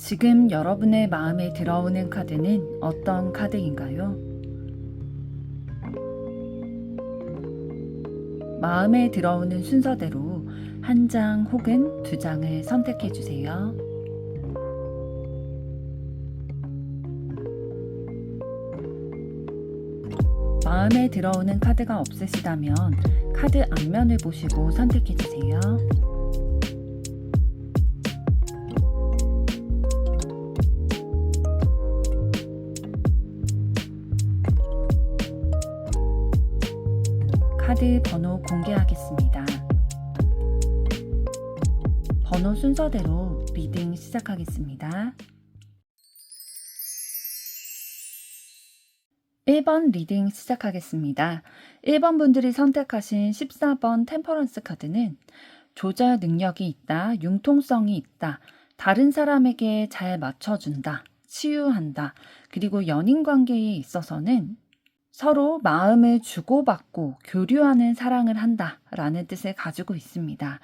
지금 여러분의 마음에 들어오는 카드는 어떤 카드인가요? 마음에 들어오는 순서대로 한 장 혹은 두 장을 선택해 주세요. 마음에 들어오는 카드가 없으시다면 카드 앞면을 보시고 선택해 주세요. 카드 번호 공개하겠습니다. 번호 순서대로 리딩 시작하겠습니다. 1번 리딩 시작하겠습니다. 1번 분들이 선택하신 14번 템퍼런스 카드는 조절 능력이 있다, 융통성이 있다, 다른 사람에게 잘 맞춰준다, 치유한다, 그리고 연인 관계에 있어서는 서로 마음을 주고받고 교류하는 사랑을 한다 라는 뜻을 가지고 있습니다.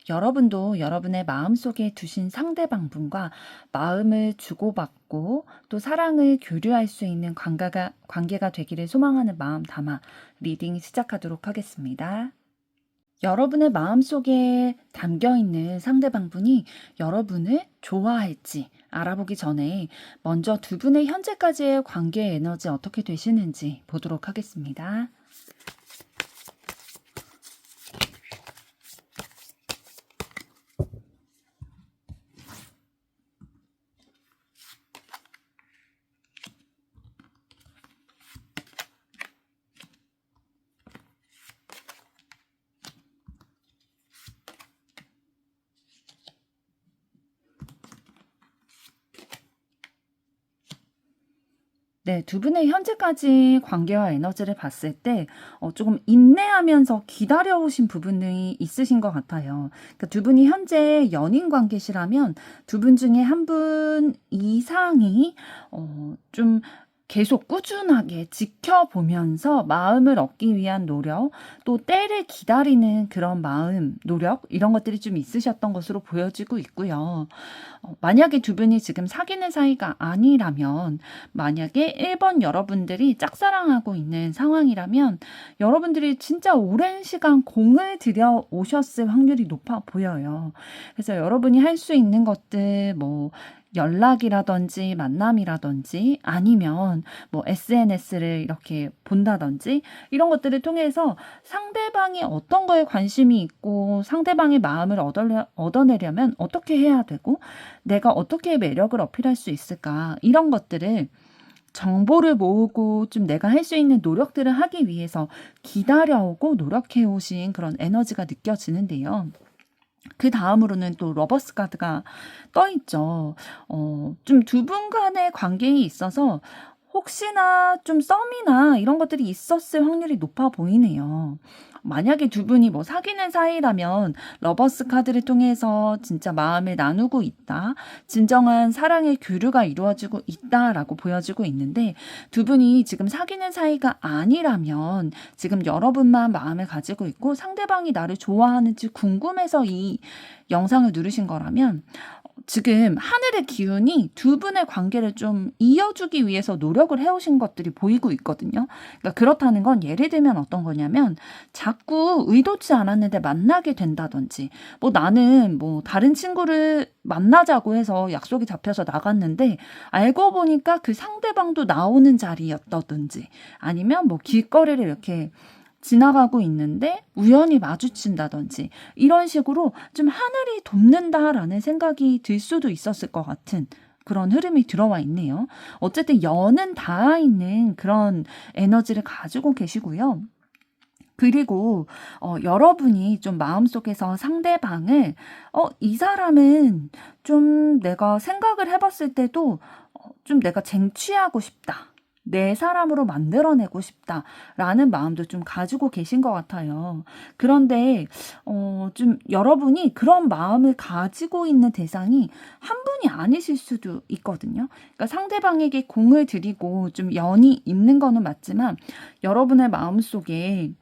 여러분도 여러분의 마음속에 두신 상대방분과 마음을 주고받고 또 사랑을 교류할 수 있는 관계가 되기를 소망하는 마음 담아 리딩 시작하도록 하겠습니다. 여러분의 마음속에 담겨있는 상대방분이 여러분을 좋아할지 알아보기 전에 먼저 두 분의 현재까지의 관계 에너지 어떻게 되시는지 보도록 하겠습니다. 네, 두 분의 현재까지 관계와 에너지를 봤을 때 조금 인내하면서 기다려오신 부분이 있으신 것 같아요. 그러니까 두 분이 현재 연인 관계시라면 두 분 중에 한 분 이상이 좀 계속 꾸준하게 지켜보면서 마음을 얻기 위한 노력, 또 때를 기다리는 그런 마음, 노력 이런 것들이 좀 있으셨던 것으로 보여지고 있고요. 만약에 두 분이 지금 사귀는 사이가 아니라면, 만약에 1번 여러분들이 짝사랑하고 있는 상황이라면 여러분들이 진짜 오랜 시간 공을 들여 오셨을 확률이 높아 보여요. 그래서 여러분이 할 수 있는 것들 뭐 연락이라든지 만남이라든지 아니면 뭐 SNS를 이렇게 본다든지 이런 것들을 통해서 상대방이 어떤 거에 관심이 있고 상대방의 마음을 얻어내려면 어떻게 해야 되고 내가 어떻게 매력을 어필할 수 있을까 이런 것들을 정보를 모으고 좀 내가 할 수 있는 노력들을 하기 위해서 기다려오고 노력해 오신 그런 에너지가 느껴지는데요. 그 다음으로는 또 러버스 카드가 떠 있죠. 좀 두 분 간의 관계에 있어서 혹시나 좀 썸이나 이런 것들이 있었을 확률이 높아 보이네요. 만약에 두 분이 뭐 사귀는 사이라면 러버스 카드를 통해서 진짜 마음을 나누고 있다. 진정한 사랑의 교류가 이루어지고 있다라고 보여지고 있는데 두 분이 지금 사귀는 사이가 아니라면 지금 여러분만 마음을 가지고 있고 상대방이 나를 좋아하는지 궁금해서 이 영상을 누르신 거라면 지금 하늘의 기운이 두 분의 관계를 좀 이어주기 위해서 노력을 해오신 것들이 보이고 있거든요. 그러니까 그렇다는 건 예를 들면 어떤 거냐면 자꾸 의도치 않았는데 만나게 된다든지 뭐 나는 뭐 다른 친구를 만나자고 해서 약속이 잡혀서 나갔는데 알고 보니까 그 상대방도 나오는 자리였다든지 아니면 뭐 길거리를 이렇게 지나가고 있는데 우연히 마주친다든지 이런 식으로 좀 하늘이 돕는다라는 생각이 들 수도 있었을 것 같은 그런 흐름이 들어와 있네요. 어쨌든 연은 닿아 있는 그런 에너지를 가지고 계시고요. 그리고 여러분이 좀 마음속에서 상대방을 이 사람은 좀 내가 생각을 해봤을 때도 좀 내가 쟁취하고 싶다. 내 사람으로 만들어내고 싶다라는 마음도 좀 가지고 계신 것 같아요. 그런데 좀 여러분이 그런 마음을 가지고 있는 대상이 한 분이 아니실 수도 있거든요. 그러니까 상대방에게 공을 들이고 좀 연이 있는 거는 맞지만 여러분의 마음속에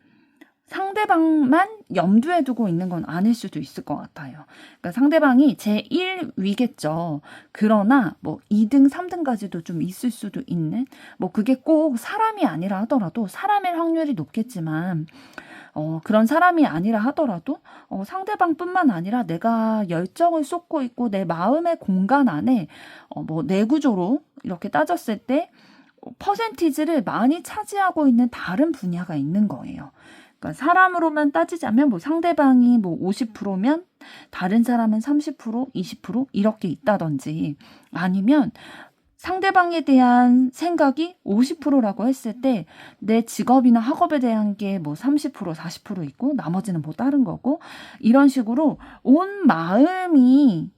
상대방만 염두에 두고 있는 건 아닐 수도 있을 것 같아요. 그러니까 상대방이 제1위겠죠. 그러나 뭐 2등, 3등까지도 좀 있을 수도 있는, 뭐 그게 꼭 사람이 아니라 하더라도, 사람일 확률이 높겠지만 그런 사람이 아니라 하더라도 상대방뿐만 아니라 내가 열정을 쏟고 있고 내 마음의 공간 안에 뭐 내구조로 이렇게 따졌을 때 퍼센티지를 많이 차지하고 있는 다른 분야가 있는 거예요. 그러니까 사람으로만 따지자면 뭐 상대방이 뭐 50%면 다른 사람은 30%, 20% 이렇게 있다든지, 아니면 상대방에 대한 생각이 50%라고 했을 때 내 직업이나 학업에 대한 게 뭐 30%, 40% 있고 나머지는 뭐 다른 거고, 이런 식으로 온 마음이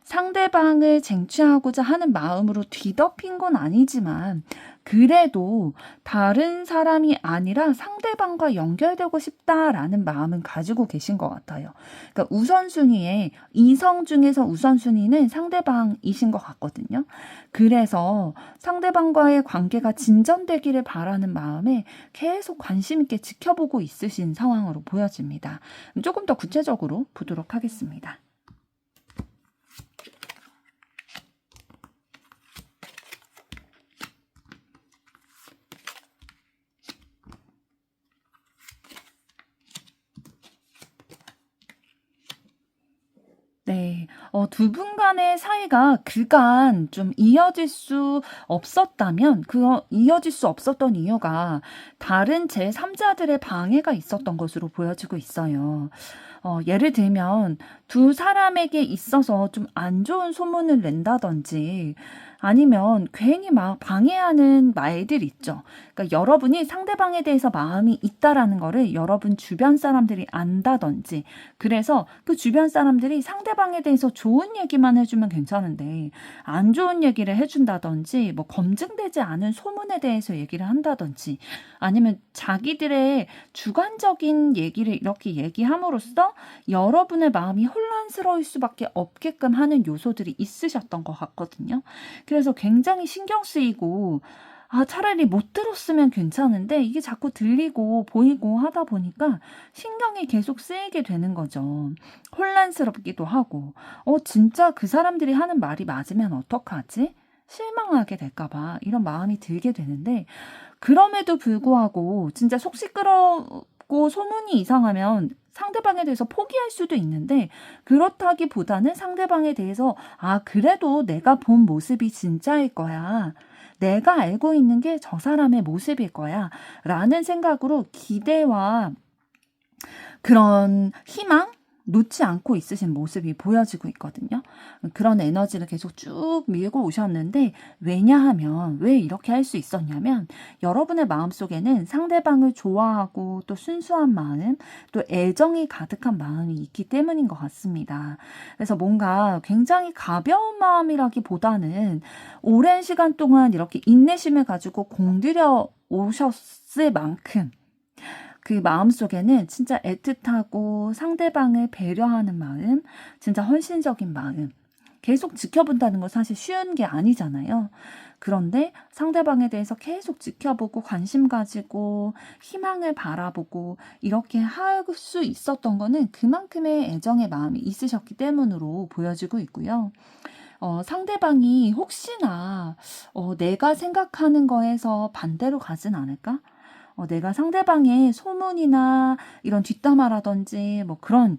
상대방을 쟁취하고자 하는 마음으로 뒤덮인 건 아니지만, 그래도 다른 사람이 아니라 상대방과 연결되고 싶다라는 마음은 가지고 계신 것 같아요. 그러니까 우선순위에, 이성 중에서 우선순위는 상대방이신 것 같거든요. 그래서 상대방과의 관계가 진전되기를 바라는 마음에 계속 관심 있게 지켜보고 있으신 상황으로 보여집니다. 조금 더 구체적으로 보도록 하겠습니다. 네. 두 분 간의 사이가 그간 좀 이어질 수 없었다면, 이어질 수 없었던 이유가 다른 제3자들의 방해가 있었던 것으로 보여지고 있어요. 예를 들면 두 사람에게 있어서 좀 안 좋은 소문을 낸다든지, 아니면 괜히 막 방해하는 말들 있죠. 그러니까 여러분이 상대방에 대해서 마음이 있다라는 거를 여러분 주변 사람들이 안다든지, 그래서 그 주변 사람들이 상대방에 대해서 좋은 얘기만 해주면 괜찮은데 안 좋은 얘기를 해준다든지, 뭐 검증되지 않은 소문에 대해서 얘기를 한다든지, 아니면 자기들의 주관적인 얘기를 이렇게 얘기함으로써 여러분의 마음이 혼란스러울 수밖에 없게끔 하는 요소들이 있으셨던 것 같거든요. 그래서 굉장히 신경 쓰이고, 차라리 못 들었으면 괜찮은데 이게 자꾸 들리고 보이고 하다 보니까 신경이 계속 쓰이게 되는 거죠. 혼란스럽기도 하고, 진짜 그 사람들이 하는 말이 맞으면 어떡하지? 실망하게 될까봐 이런 마음이 들게 되는데, 그럼에도 불구하고 진짜 속 시끄럽고 소문이 이상하면 상대방에 대해서 포기할 수도 있는데, 그렇다기보다는 상대방에 대해서 그래도 내가 본 모습이 진짜일 거야, 내가 알고 있는 게 저 사람의 모습일 거야 라는 생각으로 기대와 그런 희망 놓지 않고 있으신 모습이 보여지고 있거든요. 그런 에너지를 계속 쭉 밀고 오셨는데, 왜냐하면, 왜 이렇게 할 수 있었냐면, 여러분의 마음속에는 상대방을 좋아하고 또 순수한 마음, 또 애정이 가득한 마음이 있기 때문인 것 같습니다. 그래서 뭔가 굉장히 가벼운 마음이라기보다는 오랜 시간 동안 이렇게 인내심을 가지고 공들여 오셨을 만큼 그 마음속에는 진짜 애틋하고 상대방을 배려하는 마음, 진짜 헌신적인 마음, 계속 지켜본다는 건 사실 쉬운 게 아니잖아요. 그런데 상대방에 대해서 계속 지켜보고 관심 가지고 희망을 바라보고 이렇게 할 수 있었던 거는 그만큼의 애정의 마음이 있으셨기 때문으로 보여지고 있고요. 상대방이 혹시나 내가 생각하는 거에서 반대로 가진 않을까? 내가 상대방의 소문이나 이런 뒷담화라든지 뭐 그런,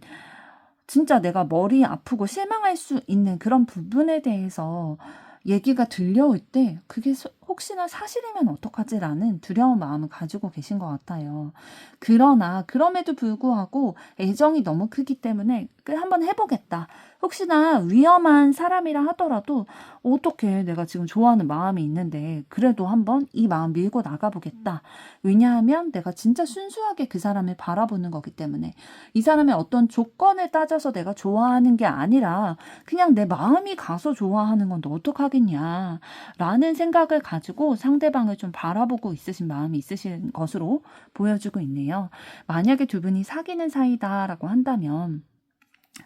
진짜 내가 머리 아프고 실망할 수 있는 그런 부분에 대해서 얘기가 들려올 때 그게 혹시나 사실이면 어떡하지라는 두려운 마음을 가지고 계신 것 같아요. 그러나 그럼에도 불구하고 애정이 너무 크기 때문에 한번 해보겠다. 혹시나 위험한 사람이라 하더라도 어떻게, 내가 지금 좋아하는 마음이 있는데 그래도 한번 이 마음 밀고 나가보겠다. 왜냐하면 내가 진짜 순수하게 그 사람을 바라보는 거기 때문에, 이 사람의 어떤 조건을 따져서 내가 좋아하는 게 아니라 그냥 내 마음이 가서 좋아하는 건 너 어떡하겠냐 라는 생각을 가지고 상대방을 좀 바라보고 있으신 마음이 있으신 것으로 보여지고 있네요. 만약에 두 분이 사귀는 사이다라고 한다면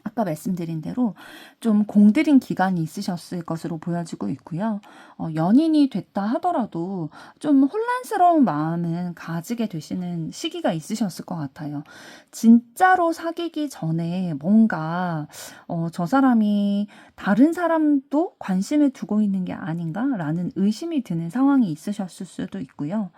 아까 말씀드린 대로 좀 공들인 기간이 있으셨을 것으로 보여지고 있고요. 연인이 됐다 하더라도 좀 혼란스러운 마음은 가지게 되시는 시기가 있으셨을 것 같아요. 진짜로 사귀기 전에 뭔가 저 사람이 다른 사람도 관심을 두고 있는 게 아닌가라는 의심이 드는 상황이 있으셨을 수도 있고요.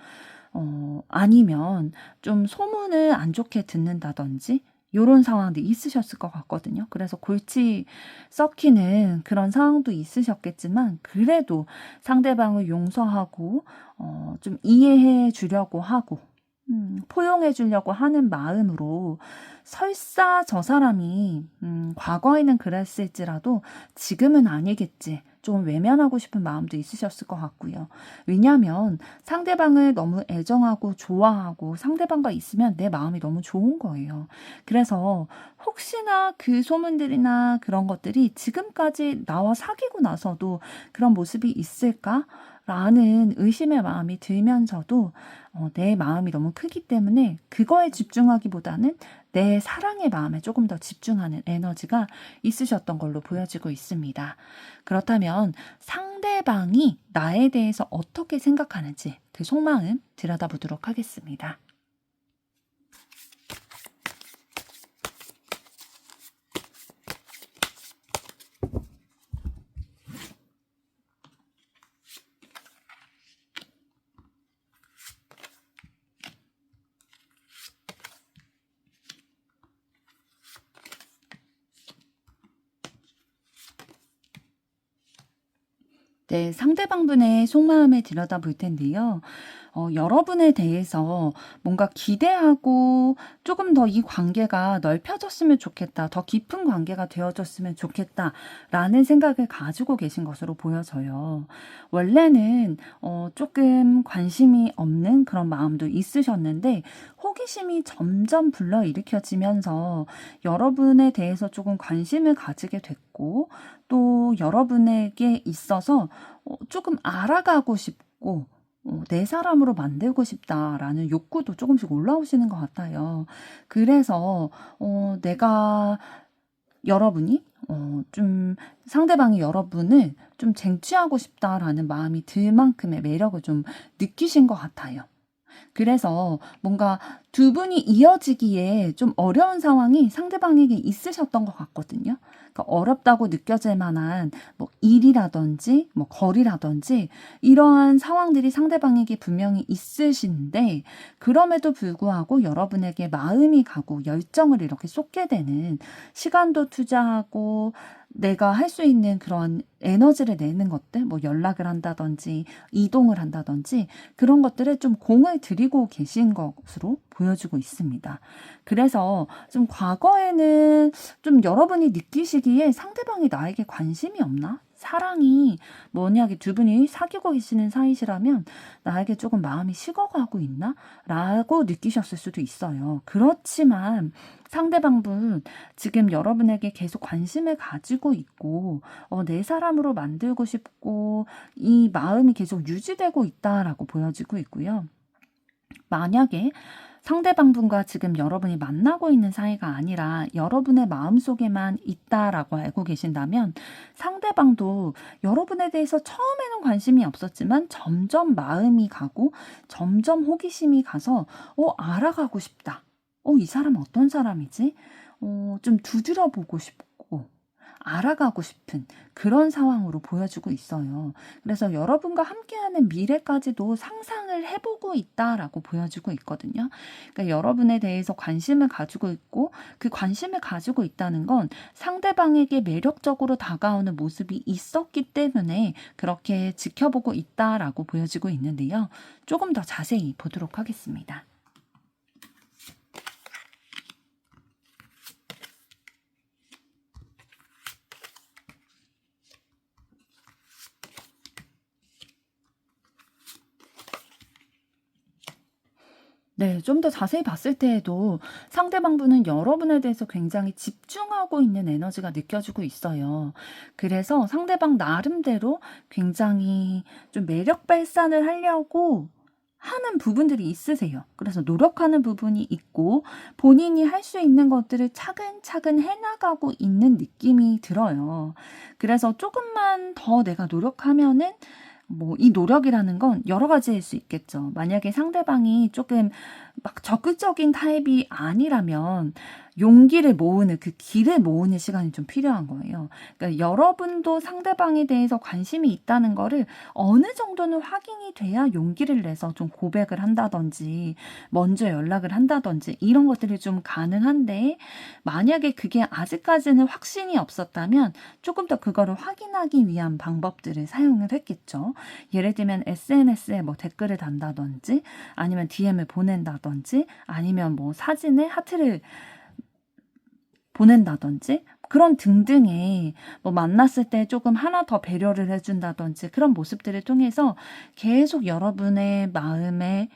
아니면 좀 소문을 안 좋게 듣는다든지 요런 상황도 있으셨을 것 같거든요. 그래서 골치 썩히는 그런 상황도 있으셨겠지만 그래도 상대방을 용서하고 좀 이해해 주려고 하고 포용해 주려고 하는 마음으로 설사 저 사람이 과거에는 그랬을지라도 지금은 아니겠지. 좀 외면하고 싶은 마음도 있으셨을 것 같고요. 왜냐하면 상대방을 너무 애정하고 좋아하고 상대방과 있으면 내 마음이 너무 좋은 거예요. 그래서 혹시나 그 소문들이나 그런 것들이 지금까지 나와 사귀고 나서도 그런 모습이 있을까? 라는 의심의 마음이 들면서도 내 마음이 너무 크기 때문에 그거에 집중하기보다는 내 사랑의 마음에 조금 더 집중하는 에너지가 있으셨던 걸로 보여지고 있습니다. 그렇다면 상대방이 나에 대해서 어떻게 생각하는지 그 속마음 들여다보도록 하겠습니다. 네, 상대방분의 속마음을 들여다볼 텐데요. 여러분에 대해서 뭔가 기대하고 조금 더 이 관계가 넓혀졌으면 좋겠다, 더 깊은 관계가 되어졌으면 좋겠다라는 생각을 가지고 계신 것으로 보여져요. 원래는 조금 관심이 없는 그런 마음도 있으셨는데 호기심이 점점 불러일으켜지면서 여러분에 대해서 조금 관심을 가지게 됐고 또 여러분에게 있어서 조금 알아가고 싶고 내 사람으로 만들고 싶다라는 욕구도 조금씩 올라오시는 것 같아요. 그래서 내가 여러분이 좀 상대방이 여러분을 좀 쟁취하고 싶다라는 마음이 들 만큼의 매력을 좀 느끼신 것 같아요. 그래서 뭔가 두 분이 이어지기에 좀 어려운 상황이 상대방에게 있으셨던 것 같거든요. 그러니까 어렵다고 느껴질 만한 뭐 일이라든지 뭐 거리라든지 이러한 상황들이 상대방에게 분명히 있으신데 그럼에도 불구하고 여러분에게 마음이 가고 열정을 이렇게 쏟게 되는 시간도 투자하고 내가 할 수 있는 그런 에너지를 내는 것들, 뭐 연락을 한다든지 이동을 한다든지 그런 것들에 좀 공을 들이고 계신 것으로 보여지고 있습니다. 그래서 좀 과거에는 좀 여러분이 느끼시기에 상대방이 나에게 관심이 없나? 사랑이 뭐냐게 두 분이 사귀고 계시는 사이시라면 나에게 조금 마음이 식어가고 있나? 라고 느끼셨을 수도 있어요. 그렇지만 상대방분 지금 여러분에게 계속 관심을 가지고 있고 내 사람으로 만들고 싶고 이 마음이 계속 유지되고 있다라고 보여지고 있고요. 만약에 상대방분과 지금 여러분이 만나고 있는 사이가 아니라 여러분의 마음속에만 있다라고 알고 계신다면 상대방도 여러분에 대해서 처음에는 관심이 없었지만 점점 마음이 가고 점점 호기심이 가서 알아가고 싶다. 이 사람 어떤 사람이지? 좀 두드려 보고 싶고 알아가고 싶은 그런 상황으로 보여지고 있어요. 그래서 여러분과 함께하는 미래까지도 상상을 해보고 있다라고 보여지고 있거든요. 그러니까 여러분에 대해서 관심을 가지고 있고 그 관심을 가지고 있다는 건 상대방에게 매력적으로 다가오는 모습이 있었기 때문에 그렇게 지켜보고 있다라고 보여지고 있는데요. 조금 더 자세히 보도록 하겠습니다. 네. 좀 더 자세히 봤을 때에도 상대방분은 여러분에 대해서 굉장히 집중하고 있는 에너지가 느껴지고 있어요. 그래서 상대방 나름대로 굉장히 좀 매력 발산을 하려고 하는 부분들이 있으세요. 그래서 노력하는 부분이 있고 본인이 할 수 있는 것들을 차근차근 해나가고 있는 느낌이 들어요. 그래서 조금만 더 내가 노력하면은 뭐 이 노력이라는 건 여러 가지일 수 있겠죠. 만약에 상대방이 조금 막 적극적인 타입이 아니라면 용기를 모으는 그 길을 모으는 시간이 좀 필요한 거예요. 그러니까 여러분도 상대방에 대해서 관심이 있다는 거를 어느 정도는 확인이 돼야 용기를 내서 좀 고백을 한다든지 먼저 연락을 한다든지 이런 것들이 좀 가능한데 만약에 그게 아직까지는 확신이 없었다면 조금 더 그거를 확인하기 위한 방법들을 사용을 했겠죠. 예를 들면 SNS에 뭐 댓글을 단다든지 아니면 DM을 보낸다든지 아니면 뭐 사진에 하트를 보낸다든지 그런 등등의 뭐 만났을 때 조금 하나 더 배려를 해준다든지 그런 모습들을 통해서 계속 여러분의 마음에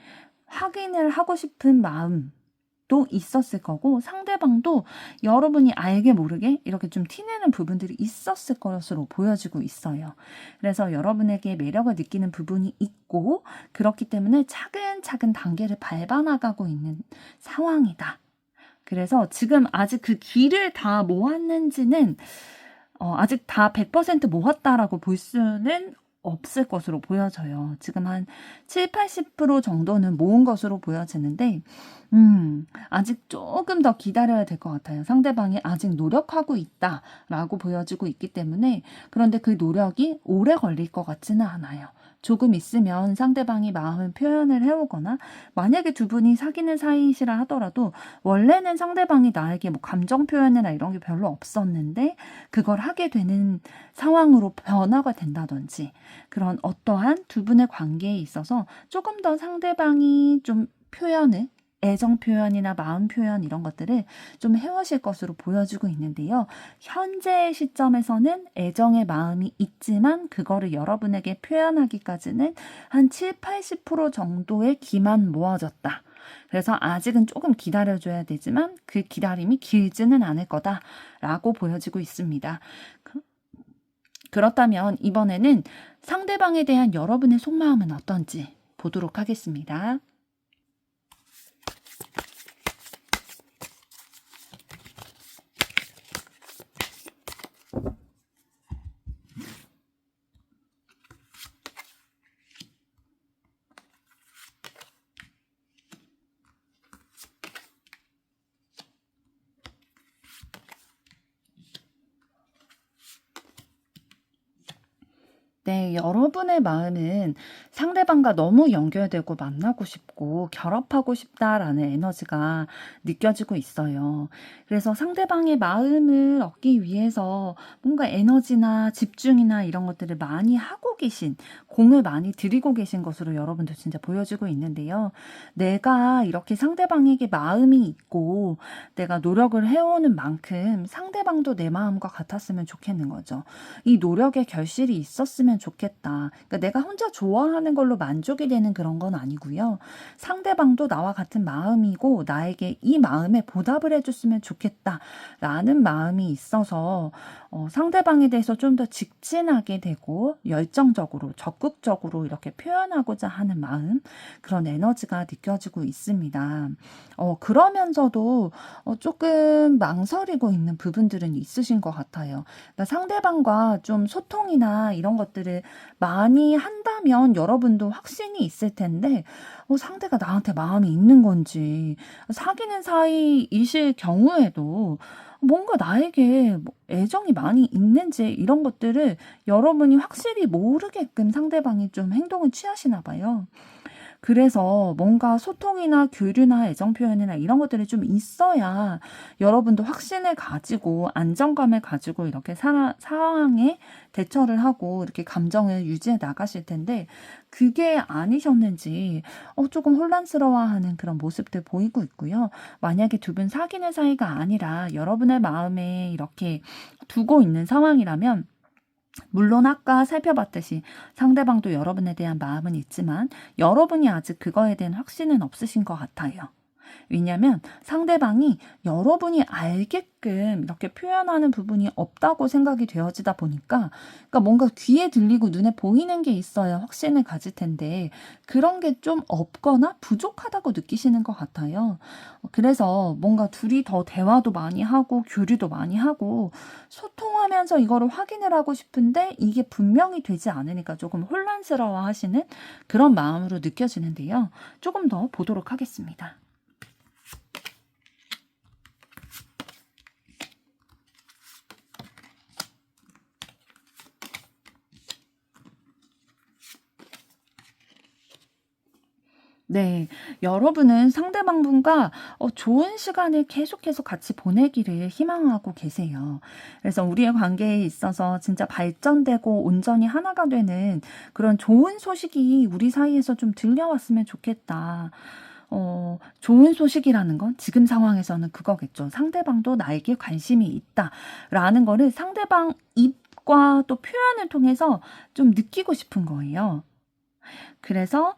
확인을 하고 싶은 마음도 있었을 거고 상대방도 여러분이 알게 모르게 이렇게 좀 티내는 부분들이 있었을 것으로 보여지고 있어요. 그래서 여러분에게 매력을 느끼는 부분이 있고 그렇기 때문에 차근차근 단계를 밟아나가고 있는 상황이다. 그래서 지금 아직 그 길을 다 모았는지는 아직 다 100% 모았다라고 볼 수는 없을 것으로 보여져요. 지금 한 7, 80% 정도는 모은 것으로 보여지는데 아직 조금 더 기다려야 될 것 같아요. 상대방이 아직 노력하고 있다라고 보여지고 있기 때문에 그런데 그 노력이 오래 걸릴 것 같지는 않아요. 조금 있으면 상대방이 마음을 표현을 해오거나 만약에 두 분이 사귀는 사이시라 하더라도 원래는 상대방이 나에게 뭐 감정 표현이나 이런 게 별로 없었는데 그걸 하게 되는 상황으로 변화가 된다든지 그런 어떠한 두 분의 관계에 있어서 조금 더 상대방이 좀 표현을 애정 표현이나 마음 표현 이런 것들을 좀 해오실 것으로 보여지고 있는데요. 현재 시점에서는 애정의 마음이 있지만 그거를 여러분에게 표현하기까지는 한 7, 80% 정도의 기만 모아졌다. 그래서 아직은 조금 기다려줘야 되지만 그 기다림이 길지는 않을 거다라고 보여지고 있습니다. 그렇다면 이번에는 상대방에 대한 여러분의 속마음은 어떤지 보도록 하겠습니다. 네, 여러분의 마음은 상대방과 너무 연결되고 만나고 싶고 결합하고 싶다라는 에너지가 느껴지고 있어요. 그래서 상대방의 마음을 얻기 위해서 뭔가 에너지나 집중이나 이런 것들을 많이 하고 계신, 공을 많이 들이고 계신 것으로 여러분도 진짜 보여지고 있는데요. 내가 이렇게 상대방에게 마음이 있고 내가 노력을 해오는 만큼 상대방도 내 마음과 같았으면 좋겠는 거죠. 이 노력의 결실이 있었으면 좋겠다. 그러니까 내가 혼자 좋아하는 걸로 만족이 되는 그런 건 아니고요. 상대방도 나와 같은 마음이고 나에게 이 마음에 보답을 해줬으면 좋겠다라는 마음이 있어서 상대방에 대해서 좀 더 직진하게 되고 열정적으로 적극적으로 이렇게 표현하고자 하는 마음 그런 에너지가 느껴지고 있습니다. 그러면서도 조금 망설이고 있는 부분들은 있으신 것 같아요. 그러니까 상대방과 좀 소통이나 이런 것들을 많이 한다면 여러분도 확신이 있을 텐데 상대가 나한테 마음이 있는 건지 사귀는 사이이실 경우에도 뭔가 나에게 뭐 애정이 많이 있는지 이런 것들을 여러분이 확실히 모르게끔 상대방이 좀 행동을 취하시나 봐요. 그래서 뭔가 소통이나 교류나 애정 표현이나 이런 것들이 좀 있어야 여러분도 확신을 가지고 안정감을 가지고 이렇게 상황에 대처를 하고 이렇게 감정을 유지해 나가실 텐데 그게 아니셨는지 조금 혼란스러워하는 그런 모습들 보이고 있고요. 만약에 두 분 사귀는 사이가 아니라 여러분의 마음에 이렇게 두고 있는 상황이라면 물론 아까 살펴봤듯이 상대방도 여러분에 대한 마음은 있지만 여러분이 아직 그거에 대한 확신은 없으신 것 같아요. 왜냐면 상대방이 여러분이 알게끔 이렇게 표현하는 부분이 없다고 생각이 되어지다 보니까, 그러니까 뭔가 귀에 들리고 눈에 보이는 게 있어야 확신을 가질 텐데 그런 게 좀 없거나 부족하다고 느끼시는 것 같아요. 그래서 뭔가 둘이 더 대화도 많이 하고 교류도 많이 하고 소통하면서 이거를 확인을 하고 싶은데 이게 분명히 되지 않으니까 조금 혼란스러워 하시는 그런 마음으로 느껴지는데요. 조금 더 보도록 하겠습니다. 네, 여러분은 상대방분과 좋은 시간을 계속해서 같이 보내기를 희망하고 계세요. 그래서 우리의 관계에 있어서 진짜 발전되고 온전히 하나가 되는 그런 좋은 소식이 우리 사이에서 좀 들려왔으면 좋겠다. 좋은 소식이라는 건 지금 상황에서는 그거겠죠. 상대방도 나에게 관심이 있다라는 거를 상대방 입과 또 표현을 통해서 좀 느끼고 싶은 거예요. 그래서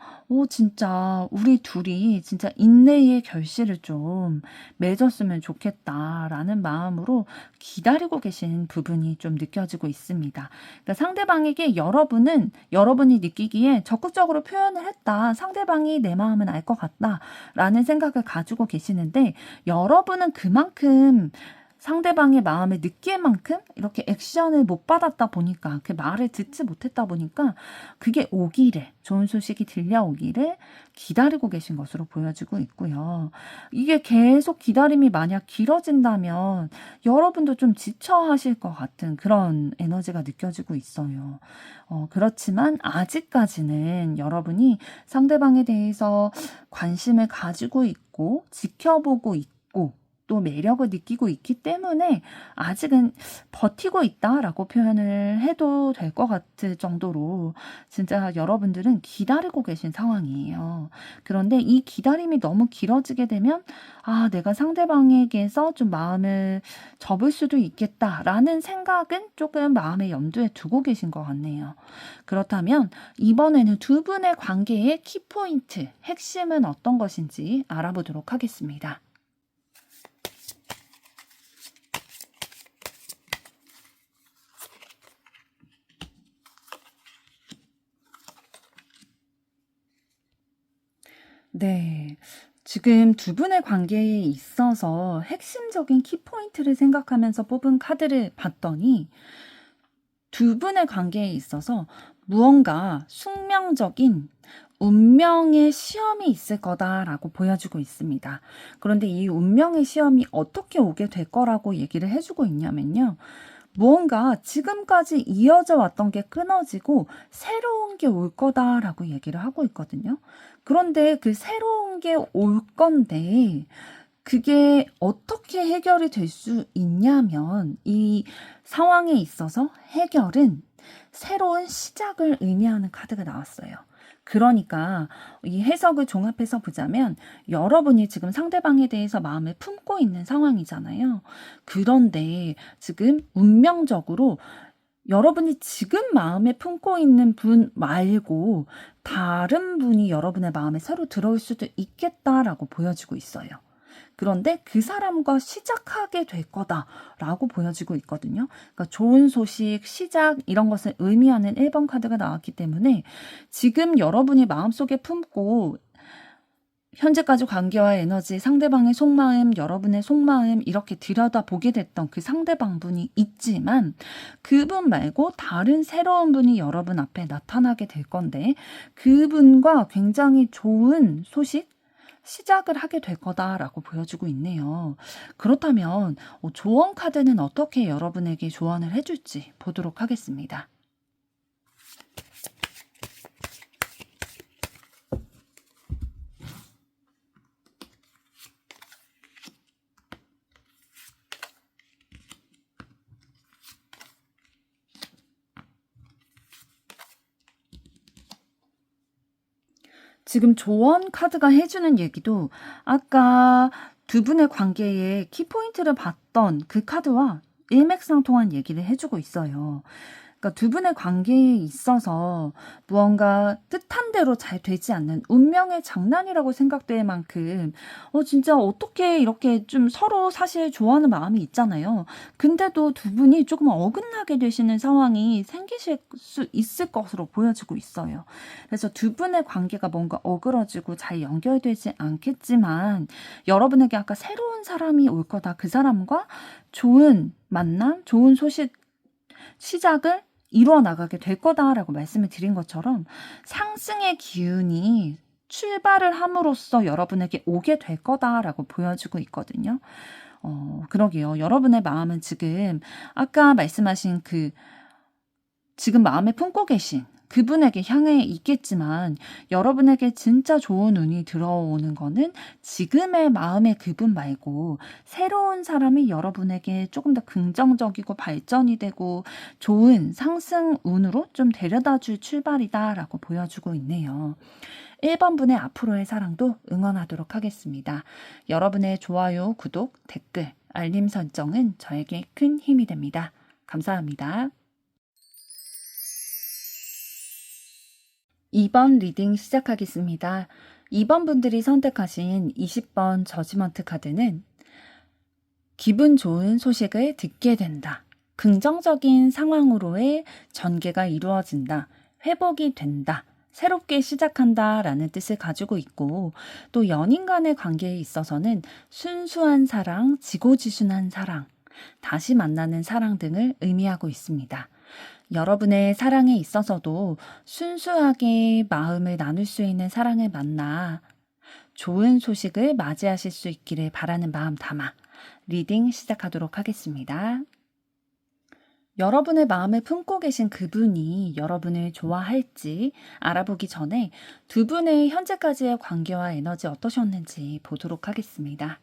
진짜 우리 둘이 진짜 인내의 결실을 좀 맺었으면 좋겠다라는 마음으로 기다리고 계신 부분이 좀 느껴지고 있습니다. 그러니까 상대방에게 여러분이 느끼기에 적극적으로 표현을 했다. 상대방이 내 마음은 알 것 같다라는 생각을 가지고 계시는데, 여러분은 그만큼 상대방의 마음을 느낄 만큼 이렇게 액션을 못 받았다 보니까, 그 말을 듣지 못했다 보니까 그게 오기를, 좋은 소식이 들려오기를 기다리고 계신 것으로 보여지고 있고요. 이게 계속 기다림이 만약 길어진다면 여러분도 좀 지쳐하실 것 같은 그런 에너지가 느껴지고 있어요. 그렇지만 아직까지는 여러분이 상대방에 대해서 관심을 가지고 있고 지켜보고 있고 또 매력을 느끼고 있기 때문에 아직은 버티고 있다라고 표현을 해도 될 것 같을 정도로 진짜 여러분들은 기다리고 계신 상황이에요. 그런데 이 기다림이 너무 길어지게 되면 내가 상대방에게서 좀 마음을 접을 수도 있겠다라는 생각은 조금 마음의 염두에 두고 계신 것 같네요. 그렇다면 이번에는 두 분의 관계의 키포인트, 핵심은 어떤 것인지 알아보도록 하겠습니다. 네. 지금 두 분의 관계에 있어서 핵심적인 키포인트를 생각하면서 뽑은 카드를 봤더니 두 분의 관계에 있어서 무언가 숙명적인 운명의 시험이 있을 거다라고 보여주고 있습니다. 그런데 이 운명의 시험이 어떻게 오게 될 거라고 얘기를 해주고 있냐면요. 무언가 지금까지 이어져 왔던 게 끊어지고 새로운 게 올 거다라고 얘기를 하고 있거든요. 그런데 그 새로운 게 올 건데 그게 어떻게 해결이 될 수 있냐면, 이 상황에 있어서 해결은 새로운 시작을 의미하는 카드가 나왔어요. 그러니까 이 해석을 종합해서 보자면 여러분이 지금 상대방에 대해서 마음을 품고 있는 상황이잖아요. 그런데 지금 운명적으로 여러분이 지금 마음에 품고 있는 분 말고 다른 분이 여러분의 마음에 새로 들어올 수도 있겠다라고 보여지고 있어요. 그런데 그 사람과 시작하게 될 거다라고 보여지고 있거든요. 그러니까 좋은 소식, 시작 이런 것을 의미하는 1번 카드가 나왔기 때문에 지금 여러분이 마음속에 품고 현재까지 관계와 에너지, 상대방의 속마음, 여러분의 속마음 이렇게 들여다보게 됐던 그 상대방분이 있지만 그분 말고 다른 새로운 분이 여러분 앞에 나타나게 될 건데 그분과 굉장히 좋은 소식, 시작을 하게 될 거다라고 보여주고 있네요. 그렇다면 조언 카드는 어떻게 여러분에게 조언을 해줄지 보도록 하겠습니다. 지금 조언 카드가 해주는 얘기도 아까 두 분의 관계에 키포인트를 봤던 그 카드와 일맥상통한 얘기를 해주고 있어요. 그러니까 두 분의 관계에 있어서 무언가 뜻한 대로 잘 되지 않는 운명의 장난이라고 생각될 만큼 진짜 어떻게 이렇게 좀 서로 사실 좋아하는 마음이 있잖아요. 근데도 두 분이 조금 어긋나게 되시는 상황이 생기실 수 있을 것으로 보여지고 있어요. 그래서 두 분의 관계가 뭔가 어그러지고 잘 연결되지 않겠지만 여러분에게 아까 새로운 사람이 올 거다. 그 사람과 좋은 만남, 좋은 소식, 시작을 이루어 나가게 될 거다라고 말씀을 드린 것처럼 상승의 기운이 출발을 함으로써 여러분에게 오게 될 거다라고 보여주고 있거든요. 그러게요. 여러분의 마음은 지금 아까 말씀하신 지금 마음에 품고 계신 그분에게 향해 있겠지만 여러분에게 진짜 좋은 운이 들어오는 거는 지금의 마음의 그분 말고 새로운 사람이 여러분에게 조금 더 긍정적이고 발전이 되고 좋은 상승 운으로 좀 데려다 줄 출발이다라고 보여주고 있네요. 1번 분의 앞으로의 사랑도 응원하도록 하겠습니다. 여러분의 좋아요, 구독, 댓글, 알림 설정은 저에게 큰 힘이 됩니다. 감사합니다. 2번 리딩 시작하겠습니다. 2번 분들이 선택하신 20번 저지먼트 카드는 기분 좋은 소식을 듣게 된다. 긍정적인 상황으로의 전개가 이루어진다. 회복이 된다. 새롭게 시작한다 라는 뜻을 가지고 있고 또 연인 간의 관계에 있어서는 순수한 사랑, 지고지순한 사랑, 다시 만나는 사랑 등을 의미하고 있습니다. 여러분의 사랑에 있어서도 순수하게 마음을 나눌 수 있는 사랑을 만나 좋은 소식을 맞이하실 수 있기를 바라는 마음 담아 리딩 시작하도록 하겠습니다. 여러분의 마음을 품고 계신 그분이 여러분을 좋아할지 알아보기 전에 두 분의 현재까지의 관계와 에너지 어떠셨는지 보도록 하겠습니다.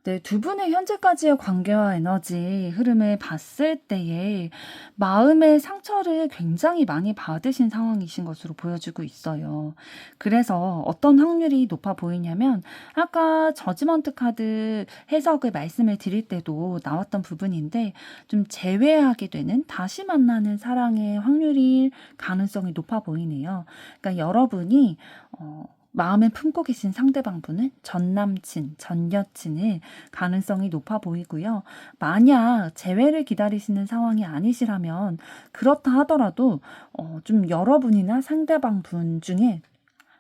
네, 두 분의 현재까지의 관계와 에너지 흐름을 봤을 때에 마음의 상처를 굉장히 많이 받으신 상황이신 것으로 보여지고 있어요. 그래서 어떤 확률이 높아 보이냐면 아까 저지먼트 카드 해석을 말씀을 드릴 때도 나왔던 부분인데 좀 재회하게 되는 다시 만나는 사랑의 확률이 가능성이 높아 보이네요. 그러니까 여러분이 마음에 품고 계신 상대방분은 전 남친, 전 여친일 가능성이 높아 보이고요. 만약 재회를 기다리시는 상황이 아니시라면 그렇다 하더라도 좀 여러분이나 상대방분 중에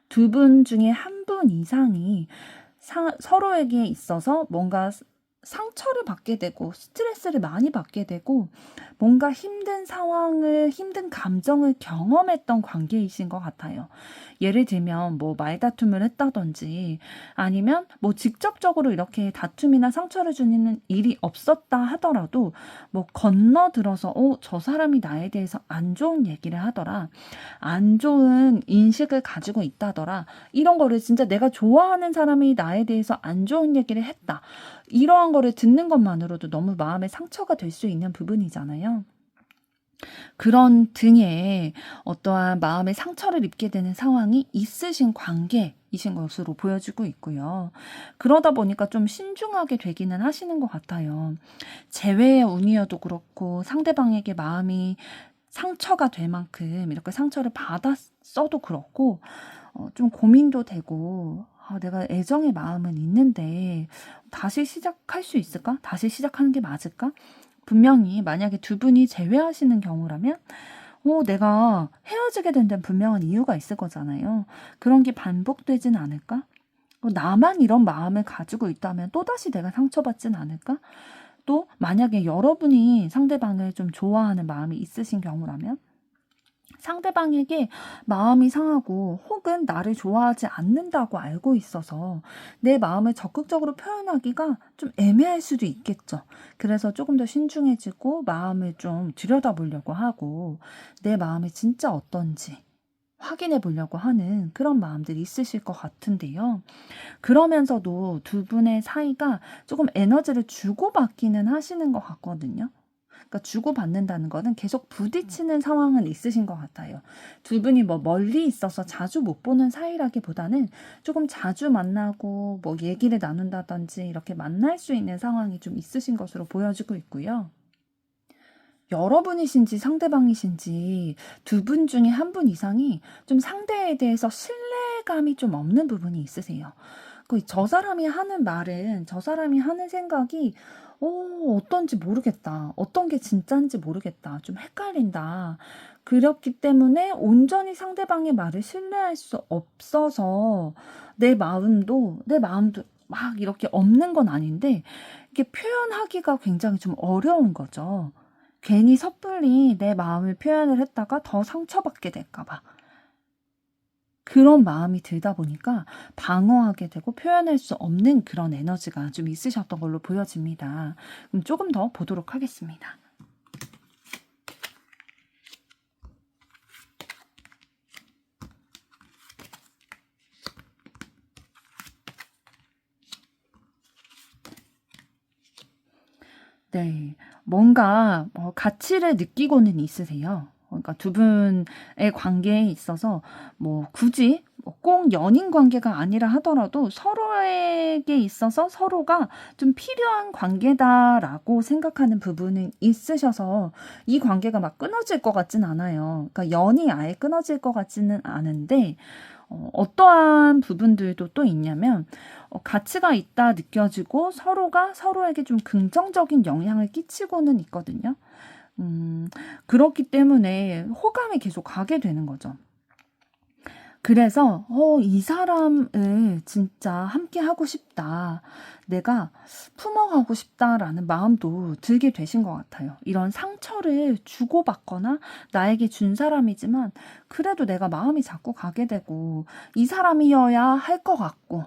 두 분 중에 한 분 이상이 서로에게 있어서 뭔가 상처를 받게 되고 스트레스를 많이 받게 되고 뭔가 힘든 상황을 힘든 감정을 경험했던 관계이신 것 같아요. 예를 들면 뭐 말다툼을 했다든지 아니면 뭐 직접적으로 이렇게 다툼이나 상처를 주는 일이 없었다 하더라도 뭐 건너들어서 저 사람이 나에 대해서 안 좋은 얘기를 하더라, 안 좋은 인식을 가지고 있다더라, 이런 거를 진짜 내가 좋아하는 사람이 나에 대해서 안 좋은 얘기를 했다, 이러한 거를 듣는 것만으로도 너무 마음에 상처가 될 수 있는 부분이잖아요. 그런 등의 어떠한 마음의 상처를 입게 되는 상황이 있으신 관계이신 것으로 보여지고 있고요. 그러다 보니까 좀 신중하게 되기는 하시는 것 같아요. 재회의 운이어도 그렇고 상대방에게 마음이 상처가 될 만큼 이렇게 상처를 받았어도 그렇고 좀 고민도 되고 내가 애정의 마음은 있는데 다시 시작할 수 있을까? 다시 시작하는 게 맞을까? 분명히 만약에 두 분이 재회하시는 경우라면 내가 헤어지게 된 데는 분명한 이유가 있을 거잖아요. 그런 게 반복되진 않을까? 나만 이런 마음을 가지고 있다면 또다시 내가 상처받진 않을까? 또 만약에 여러분이 상대방을 좀 좋아하는 마음이 있으신 경우라면 상대방에게 마음이 상하고 혹은 나를 좋아하지 않는다고 알고 있어서 내 마음을 적극적으로 표현하기가 좀 애매할 수도 있겠죠. 그래서 조금 더 신중해지고 마음을 좀 들여다보려고 하고 내 마음이 진짜 어떤지 확인해 보려고 하는 그런 마음들이 있으실 것 같은데요. 그러면서도 두 분의 사이가 조금 에너지를 주고받기는 하시는 것 같거든요. 그러니까 주고받는다는 거는 계속 부딪히는 상황은 있으신 것 같아요. 두 분이 뭐 멀리 있어서 자주 못 보는 사이라기보다는 조금 자주 만나고 뭐 얘기를 나눈다든지 이렇게 만날 수 있는 상황이 좀 있으신 것으로 보여지고 있고요. 여러분이신지 상대방이신지 두 분 중에 한 분 이상이 좀 상대에 대해서 신뢰감이 좀 없는 부분이 있으세요. 저 사람이 하는 말은, 저 사람이 하는 생각이, 어떤지 모르겠다. 어떤 게 진짜인지 모르겠다. 좀 헷갈린다. 그렇기 때문에 온전히 상대방의 말을 신뢰할 수 없어서 내 마음도 막 이렇게 없는 건 아닌데, 이게 표현하기가 굉장히 좀 어려운 거죠. 괜히 섣불리 내 마음을 표현을 했다가 더 상처받게 될까봐. 그런 마음이 들다 보니까 방어하게 되고 표현할 수 없는 그런 에너지가 좀 있으셨던 걸로 보여집니다. 그럼 조금 더 보도록 하겠습니다. 네. 뭔가 가치를 느끼고는 있으세요. 그러니까 두 분의 관계에 있어서 뭐 굳이 꼭 연인 관계가 아니라 하더라도 서로에게 있어서 서로가 좀 필요한 관계다라고 생각하는 부분은 있으셔서 이 관계가 막 끊어질 것 같진 않아요. 그러니까 연이 아예 끊어질 것 같지는 않은데 어떠한 부분들도 또 있냐면 가치가 있다 느껴지고 서로가 서로에게 좀 긍정적인 영향을 끼치고는 있거든요. 그렇기 때문에 호감이 계속 가게 되는 거죠. 그래서 이 사람을 진짜 함께 하고 싶다. 내가 품어가고 싶다라는 마음도 들게 되신 것 같아요. 이런 상처를 주고받거나 나에게 준 사람이지만 그래도 내가 마음이 자꾸 가게 되고 이 사람이어야 할 것 같고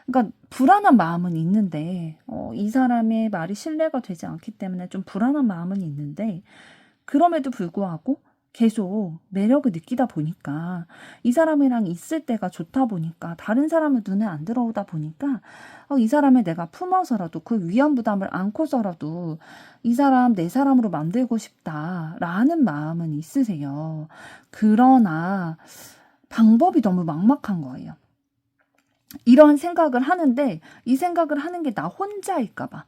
그러니까 불안한 마음은 있는데 이 사람의 말이 신뢰가 되지 않기 때문에 좀 불안한 마음은 있는데 그럼에도 불구하고 계속 매력을 느끼다 보니까 이 사람이랑 있을 때가 좋다 보니까 다른 사람은 눈에 안 들어오다 보니까 이 사람을 내가 품어서라도 그 위험 부담을 안고서라도 이 사람 내 사람으로 만들고 싶다라는 마음은 있으세요. 그러나 방법이 너무 막막한 거예요. 이런 생각을 하는데 이 생각을 하는 게 나 혼자일까 봐.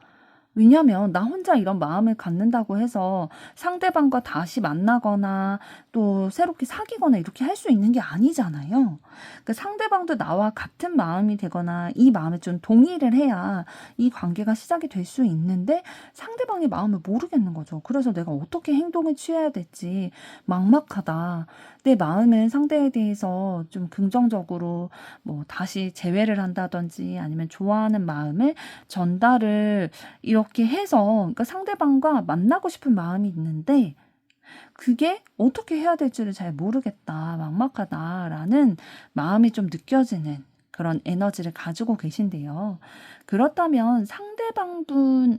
왜냐면 나 혼자 이런 마음을 갖는다고 해서 상대방과 다시 만나거나 또 새롭게 사귀거나 이렇게 할 수 있는 게 아니잖아요. 그러니까 상대방도 나와 같은 마음이 되거나 이 마음에 좀 동의를 해야 이 관계가 시작이 될 수 있는데 상대방의 마음을 모르겠는 거죠. 그래서 내가 어떻게 행동을 취해야 될지 막막하다. 내 마음은 상대에 대해서 좀 긍정적으로 뭐 다시 재회를 한다든지 아니면 좋아하는 마음을 전달을 이렇게 해서 그러니까 상대방과 만나고 싶은 마음이 있는데 그게 어떻게 해야 될지를 잘 모르겠다, 막막하다라는 마음이 좀 느껴지는 그런 에너지를 가지고 계신데요. 그렇다면 상대방분이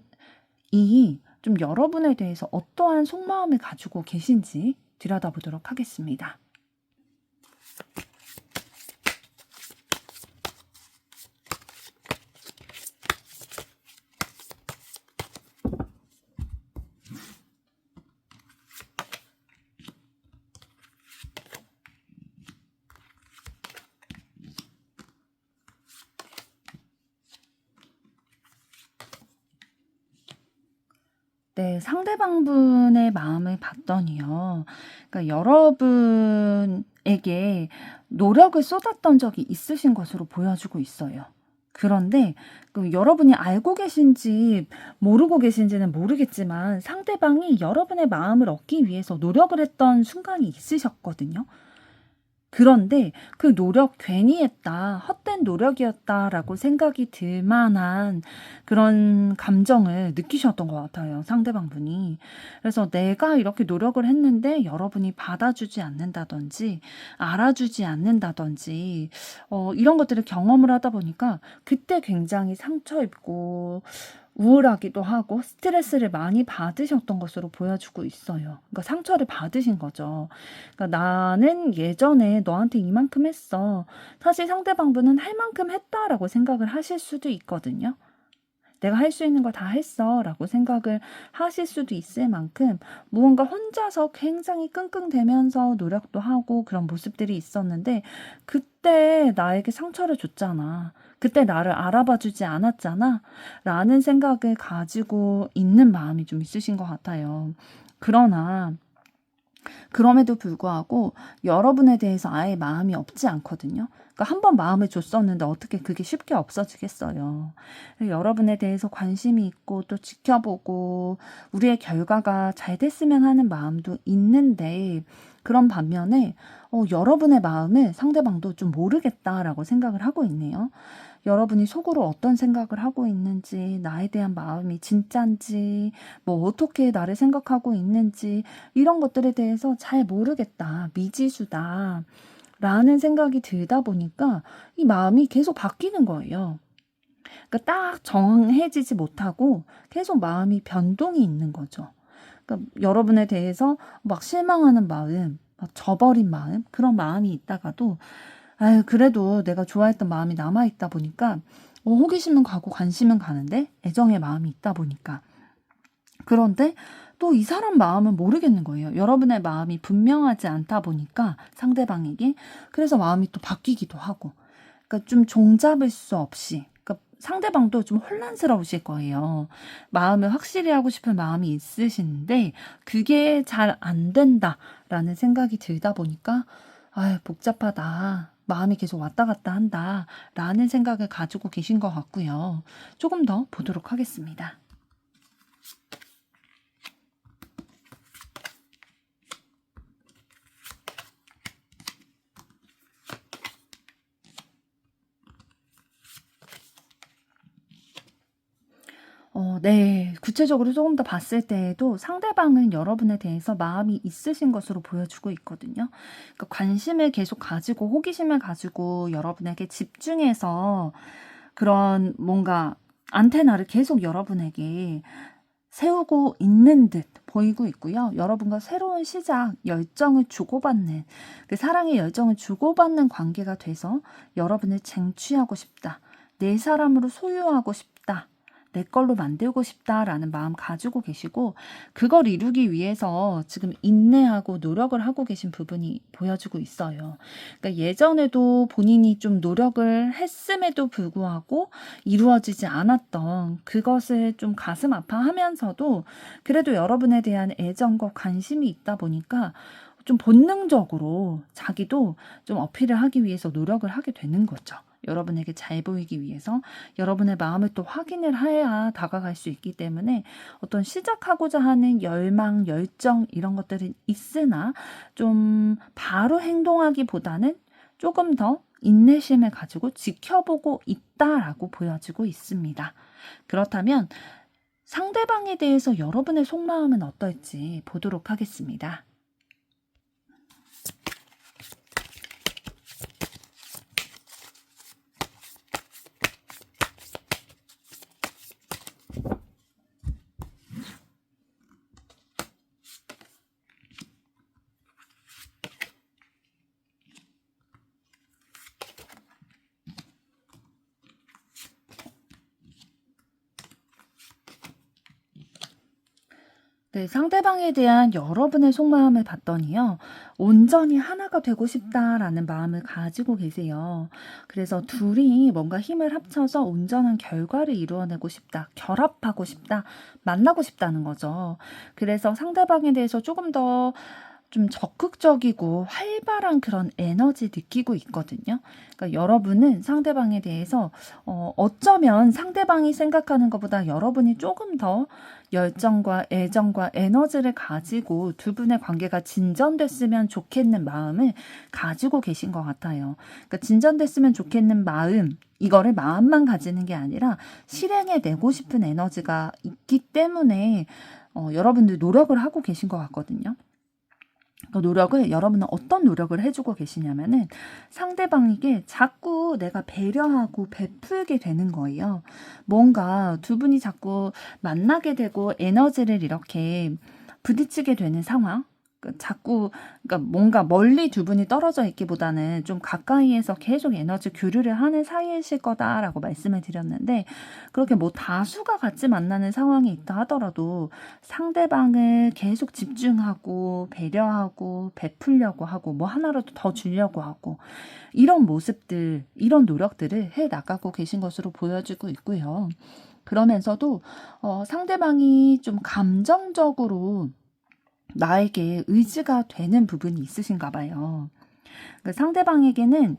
좀 여러분에 대해서 어떠한 속마음을 가지고 계신지 들여다보도록 하겠습니다. 네, 상대방분의 마음을 봤더니요. 그러니까 여러분에게 노력을 쏟았던 적이 있으신 것으로 보여지고 있어요. 그런데 여러분이 알고 계신지 모르고 계신지는 모르겠지만 상대방이 여러분의 마음을 얻기 위해서 노력을 했던 순간이 있으셨거든요. 그런데 그 노력 괜히 했다, 헛된 노력이었다라고 생각이 들 만한 그런 감정을 느끼셨던 것 같아요, 상대방분이. 그래서 내가 이렇게 노력을 했는데 여러분이 받아주지 않는다든지, 알아주지 않는다든지, 이런 것들을 경험을 하다 보니까 그때 굉장히 상처 입고 우울하기도 하고 스트레스를 많이 받으셨던 것으로 보여주고 있어요. 그러니까 상처를 받으신 거죠. 그러니까 나는 예전에 너한테 이만큼 했어. 사실 상대방분은 할 만큼 했다라고 생각을 하실 수도 있거든요. 내가 할 수 있는 거 다 했어 라고 생각을 하실 수도 있을 만큼 무언가 혼자서 굉장히 끙끙대면서 노력도 하고 그런 모습들이 있었는데, 그때 나에게 상처를 줬잖아. 그때 나를 알아봐 주지 않았잖아. 라는 생각을 가지고 있는 마음이 좀 있으신 것 같아요. 그러나 그럼에도 불구하고 여러분에 대해서 아예 마음이 없지 않거든요. 그러니까 한 번 마음을 줬었는데 어떻게 그게 쉽게 없어지겠어요. 여러분에 대해서 관심이 있고 또 지켜보고 우리의 결과가 잘 됐으면 하는 마음도 있는데, 그런 반면에 여러분의 마음을 상대방도 좀 모르겠다라고 생각을 하고 있네요. 여러분이 속으로 어떤 생각을 하고 있는지, 나에 대한 마음이 진짠지, 뭐 어떻게 나를 생각하고 있는지, 이런 것들에 대해서 잘 모르겠다, 미지수다 라는 생각이 들다 보니까 이 마음이 계속 바뀌는 거예요. 그러니까 딱 정해지지 못하고 계속 마음이 변동이 있는 거죠. 그러니까 여러분에 대해서 막 실망하는 마음, 막 저버린 마음, 그런 마음이 있다가도 아유, 그래도 내가 좋아했던 마음이 남아있다 보니까 호기심은 가고 관심은 가는데 애정의 마음이 있다 보니까. 그런데 또 이 사람 마음은 모르겠는 거예요. 여러분의 마음이 분명하지 않다 보니까 상대방에게. 그래서 마음이 또 바뀌기도 하고. 그러니까 좀 종잡을 수 없이. 그러니까 상대방도 좀 혼란스러우실 거예요. 마음을 확실히 하고 싶은 마음이 있으신데 그게 잘 안 된다라는 생각이 들다 보니까 아유, 복잡하다. 마음이 계속 왔다 갔다 한다. 라는 생각을 가지고 계신 것 같고요. 조금 더 보도록 하겠습니다. 네. 구체적으로 조금 더 봤을 때에도 상대방은 여러분에 대해서 마음이 있으신 것으로 보여주고 있거든요. 그러니까 관심을 계속 가지고 호기심을 가지고 여러분에게 집중해서 그런 뭔가 안테나를 계속 여러분에게 세우고 있는 듯 보이고 있고요. 여러분과 새로운 시작, 열정을 주고받는, 그 사랑의 열정을 주고받는 관계가 돼서 여러분을 쟁취하고 싶다. 내 사람으로 소유하고 싶다. 내 걸로 만들고 싶다라는 마음 가지고 계시고, 그걸 이루기 위해서 지금 인내하고 노력을 하고 계신 부분이 보여지고 있어요. 그러니까 예전에도 본인이 좀 노력을 했음에도 불구하고 이루어지지 않았던 그것을 좀 가슴 아파하면서도 그래도 여러분에 대한 애정과 관심이 있다 보니까 좀 본능적으로 자기도 좀 어필을 하기 위해서 노력을 하게 되는 거죠. 여러분에게 잘 보이기 위해서 여러분의 마음을 또 확인을 해야 다가갈 수 있기 때문에 어떤 시작하고자 하는 열망, 열정 이런 것들은 있으나 좀 바로 행동하기보다는 조금 더 인내심을 가지고 지켜보고 있다라고 보여지고 있습니다. 그렇다면 상대방에 대해서 여러분의 속마음은 어떨지 보도록 하겠습니다. 네, 상대방에 대한 여러분의 속마음을 봤더니요, 온전히 하나가 되고 싶다라는 마음을 가지고 계세요. 그래서 둘이 뭔가 힘을 합쳐서 온전한 결과를 이루어내고 싶다, 결합하고 싶다, 만나고 싶다는 거죠. 그래서 상대방에 대해서 조금 더 좀 적극적이고 활발한 그런 에너지 느끼고 있거든요. 그러니까 여러분은 상대방에 대해서 어쩌면 상대방이 생각하는 것보다 여러분이 조금 더 열정과 애정과 에너지를 가지고 두 분의 관계가 진전됐으면 좋겠는 마음을 가지고 계신 것 같아요. 그러니까 진전됐으면 좋겠는 마음, 이거를 마음만 가지는 게 아니라 실행해 내고 싶은 에너지가 있기 때문에 여러분들 노력을 하고 계신 것 같거든요. 그 노력을 여러분은 어떤 노력을 해주고 계시냐면은 상대방에게 자꾸 내가 배려하고 베풀게 되는 거예요. 뭔가 두 분이 자꾸 만나게 되고 에너지를 이렇게 부딪히게 되는 상황. 자꾸 그러니까 뭔가 멀리 두 분이 떨어져 있기보다는 좀 가까이에서 계속 에너지 교류를 하는 사이이실 거다라고 말씀을 드렸는데 그렇게 뭐 다수가 같이 만나는 상황이 있다 하더라도 상대방을 계속 집중하고 배려하고 베풀려고 하고 뭐 하나라도 더 주려고 하고 이런 모습들, 이런 노력들을 해 나가고 계신 것으로 보여지고 있고요. 그러면서도 상대방이 좀 감정적으로 나에게 의지가 되는 부분이 있으신가 봐요. 그러니까 상대방에게는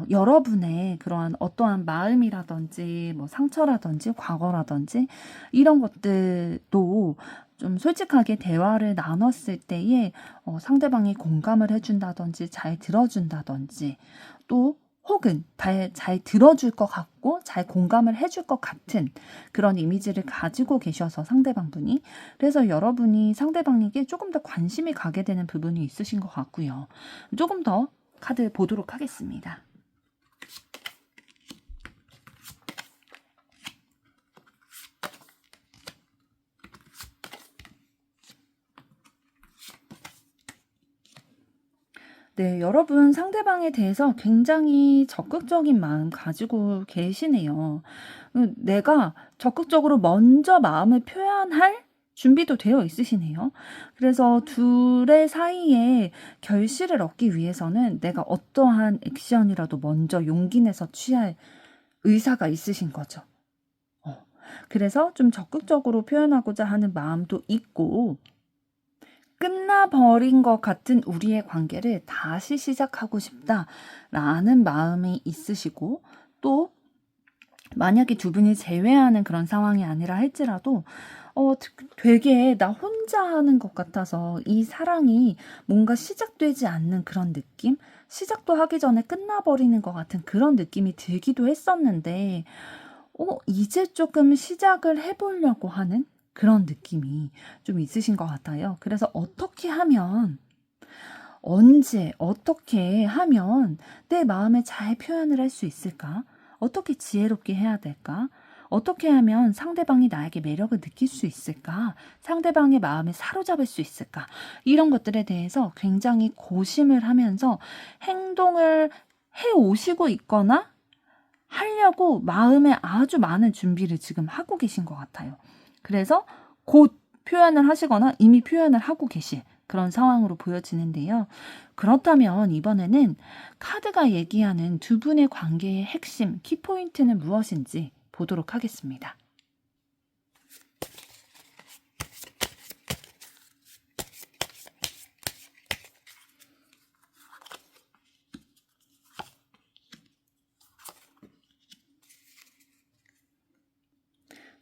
여러분의 그러한 어떠한 마음이라든지 뭐 상처라든지 과거라든지 이런 것들도 좀 솔직하게 대화를 나눴을 때에 상대방이 공감을 해준다든지 잘 들어준다든지 또 혹은 잘 들어줄 것 같고 잘 공감을 해줄 것 같은 그런 이미지를 가지고 계셔서 상대방분이 그래서 여러분이 상대방에게 조금 더 관심이 가게 되는 부분이 있으신 것 같고요. 조금 더 카드 보도록 하겠습니다. 네, 여러분 상대방에 대해서 굉장히 적극적인 마음 가지고 계시네요. 내가 적극적으로 먼저 마음을 표현할 준비도 되어 있으시네요. 그래서 둘의 사이에 결실을 얻기 위해서는 내가 어떠한 액션이라도 먼저 용기 내서 취할 의사가 있으신 거죠. 그래서 좀 적극적으로 표현하고자 하는 마음도 있고 끝나버린 것 같은 우리의 관계를 다시 시작하고 싶다라는 마음이 있으시고 또 만약에 두 분이 재회하는 그런 상황이 아니라 할지라도 되게 나 혼자 하는 것 같아서 이 사랑이 뭔가 시작되지 않는 그런 느낌? 시작도 하기 전에 끝나버리는 것 같은 그런 느낌이 들기도 했었는데 이제 조금 시작을 해보려고 하는 그런 느낌이 좀 있으신 것 같아요. 그래서 어떻게 하면 언제 어떻게 하면 내 마음을 잘 표현을 할 수 있을까? 어떻게 지혜롭게 해야 될까? 어떻게 하면 상대방이 나에게 매력을 느낄 수 있을까? 상대방의 마음을 사로잡을 수 있을까? 이런 것들에 대해서 굉장히 고심을 하면서 행동을 해 오시고 있거나 하려고 마음에 아주 많은 준비를 지금 하고 계신 것 같아요. 그래서 곧 표현을 하시거나 이미 표현을 하고 계실 그런 상황으로 보여지는데요. 그렇다면 이번에는 카드가 얘기하는 두 분의 관계의 핵심, 키포인트는 무엇인지 보도록 하겠습니다.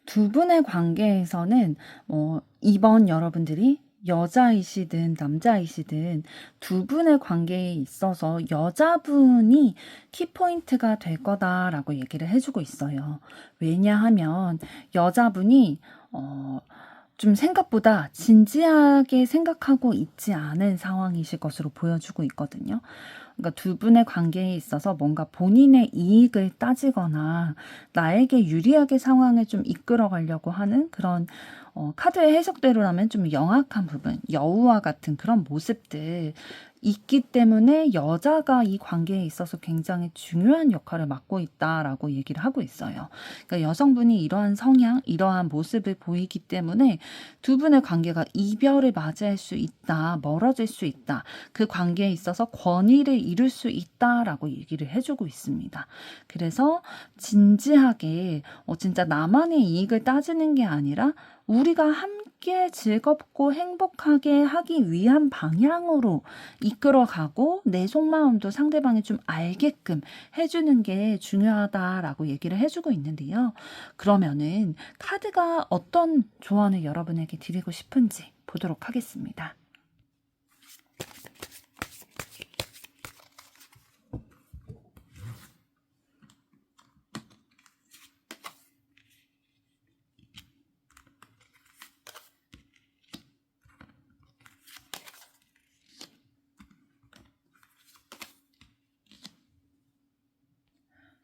두 분의 관계에서는 이번 여러분들이 여자이시든 남자이시든 두 분의 관계에 있어서 여자분이 키포인트가 될 거다라고 얘기를 해주고 있어요. 왜냐하면 여자분이 좀 생각보다 진지하게 생각하고 있지 않은 상황이실 것으로 보여주고 있거든요. 그러니까 두 분의 관계에 있어서 뭔가 본인의 이익을 따지거나 나에게 유리하게 상황을 좀 이끌어 가려고 하는 그런 카드의 해석대로라면 좀 영악한 부분, 여우와 같은 그런 모습들 있기 때문에 여자가 이 관계에 있어서 굉장히 중요한 역할을 맡고 있다라고 얘기를 하고 있어요. 그러니까 여성분이 이러한 성향, 이러한 모습을 보이기 때문에 두 분의 관계가 이별을 맞이할 수 있다, 멀어질 수 있다, 그 관계에 있어서 권위를 이룰 수 있다라고 얘기를 해주고 있습니다. 그래서 진지하게 진짜 나만의 이익을 따지는 게 아니라 우리가 함께 함께 즐겁고 행복하게 하기 위한 방향으로 이끌어가고 내 속마음도 상대방이 좀 알게끔 해주는 게 중요하다라고 얘기를 해주고 있는데요. 그러면은 카드가 어떤 조언을 여러분에게 드리고 싶은지 보도록 하겠습니다.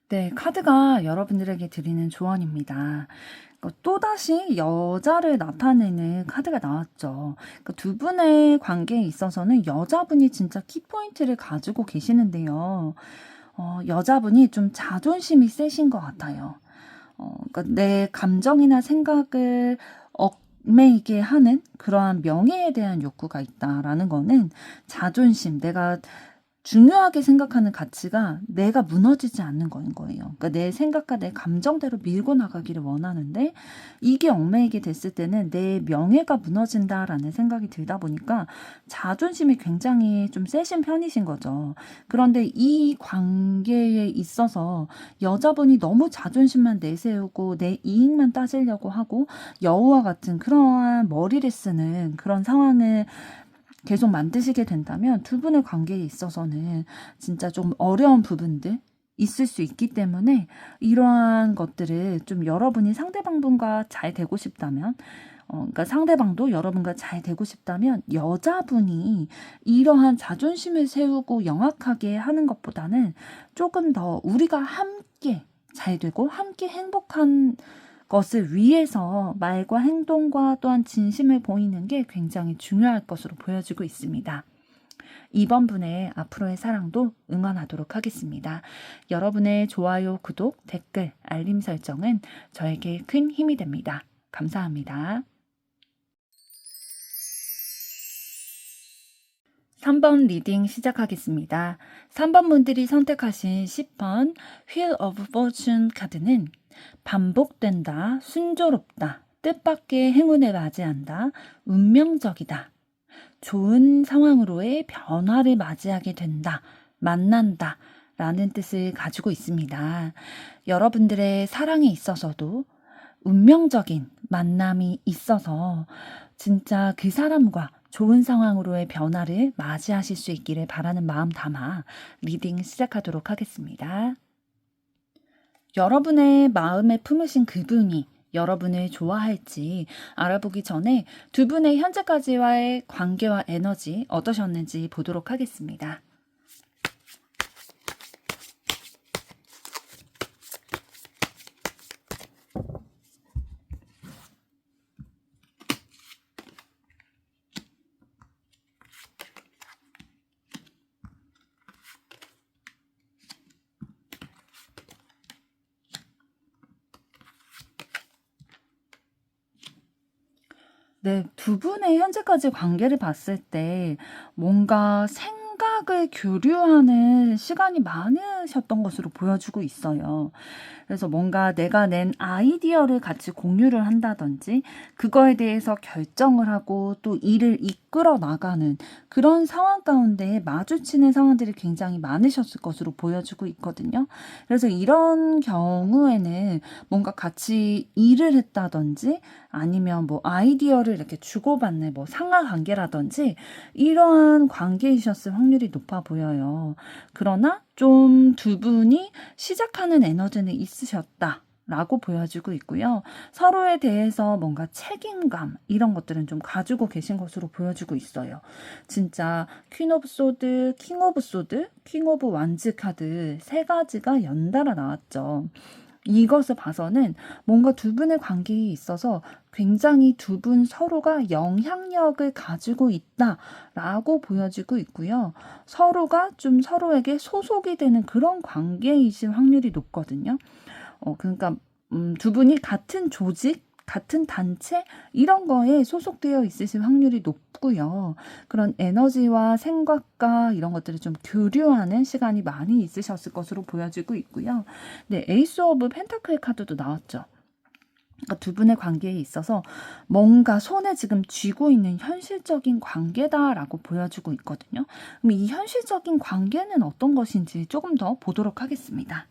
네, 카드가 여러분들에게 드리는 조언입니다. 또다시 여자를 나타내는 카드가 나왔죠. 두 분의 관계에 있어서는 여자분이 진짜 키포인트를 가지고 계시는데요. 여자분이 좀 자존심이 세신 것 같아요. 내 감정이나 생각을 얽매이게 하는 그러한 명예에 대한 욕구가 있다라는 거는 자존심, 내가 중요하게 생각하는 가치가 내가 무너지지 않는 거인 거예요. 그러니까 내 생각과 내 감정대로 밀고 나가기를 원하는데 이게 얽매이게 됐을 때는 내 명예가 무너진다라는 생각이 들다 보니까 자존심이 굉장히 좀 세신 편이신 거죠. 그런데 이 관계에 있어서 여자분이 너무 자존심만 내세우고 내 이익만 따지려고 하고 여우와 같은 그러한 머리를 쓰는 그런 상황을 계속 만드시게 된다면 두 분의 관계에 있어서는 진짜 좀 어려운 부분들 있을 수 있기 때문에 이러한 것들을 좀 여러분이 상대방분과 잘 되고 싶다면 그러니까 상대방도 여러분과 잘 되고 싶다면 여자분이 이러한 자존심을 세우고 영악하게 하는 것보다는 조금 더 우리가 함께 잘 되고 함께 행복한 것을 위해서 말과 행동과 또한 진심을 보이는 게 굉장히 중요할 것으로 보여지고 있습니다. 이번 분의 앞으로의 사랑도 응원하도록 하겠습니다. 여러분의 좋아요, 구독, 댓글, 알림 설정은 저에게 큰 힘이 됩니다. 감사합니다. 3번 리딩 시작하겠습니다. 3번 분들이 선택하신 10번 Wheel of Fortune 카드는 반복된다, 순조롭다, 뜻밖의 행운을 맞이한다, 운명적이다, 좋은 상황으로의 변화를 맞이하게 된다, 만난다 라는 뜻을 가지고 있습니다. 여러분들의 사랑에 있어서도 운명적인 만남이 있어서 진짜 그 사람과 좋은 상황으로의 변화를 맞이하실 수 있기를 바라는 마음 담아 리딩 시작하도록 하겠습니다. 여러분의 마음에 품으신 그분이 여러분을 좋아할지 알아보기 전에 두 분의 현재까지와의 관계와 에너지 어떠셨는지 보도록 하겠습니다. 네, 두 분의 현재까지 관계를 봤을 때 뭔가 생각을 교류하는 시간이 많으셨던 것으로 보여지고 있어요. 그래서 뭔가 내가 낸 아이디어를 같이 공유를 한다든지 그거에 대해서 결정을 하고 또 일을 이끌어 나가는 그런 상황 가운데 마주치는 상황들이 굉장히 많으셨을 것으로 보여지고 있거든요. 그래서 이런 경우에는 뭔가 같이 일을 했다든지 아니면 뭐 아이디어를 이렇게 주고받는 뭐 상하 관계라든지 이러한 관계이셨을 확률이 높아 보여요. 그러나 좀 두 분이 시작하는 에너지는 있으셨다라고 보여지고 있고요. 서로에 대해서 뭔가 책임감 이런 것들은 좀 가지고 계신 것으로 보여지고 있어요. 진짜 퀸 오브 소드, 킹 오브 소드, 킹 오브 완즈 카드 세 가지가 연달아 나왔죠. 이것을 봐서는 뭔가 두 분의 관계에 있어서 굉장히 두 분 서로가 영향력을 가지고 있다라고 보여지고 있고요. 서로가 좀 서로에게 소속이 되는 그런 관계이실 확률이 높거든요. 그러니까 두 분이 같은 조직, 같은 단체 이런 거에 소속되어 있으실 확률이 높고요. 그런 에너지와 생각과 이런 것들을 좀 교류하는 시간이 많이 있으셨을 것으로 보여지고 있고요. 네, 에이스 오브 펜타클 카드도 나왔죠. 그러니까 두 분의 관계에 있어서 뭔가 손에 지금 쥐고 있는 현실적인 관계다라고 보여주고 있거든요. 그럼 이 현실적인 관계는 어떤 것인지 조금 더 보도록 하겠습니다.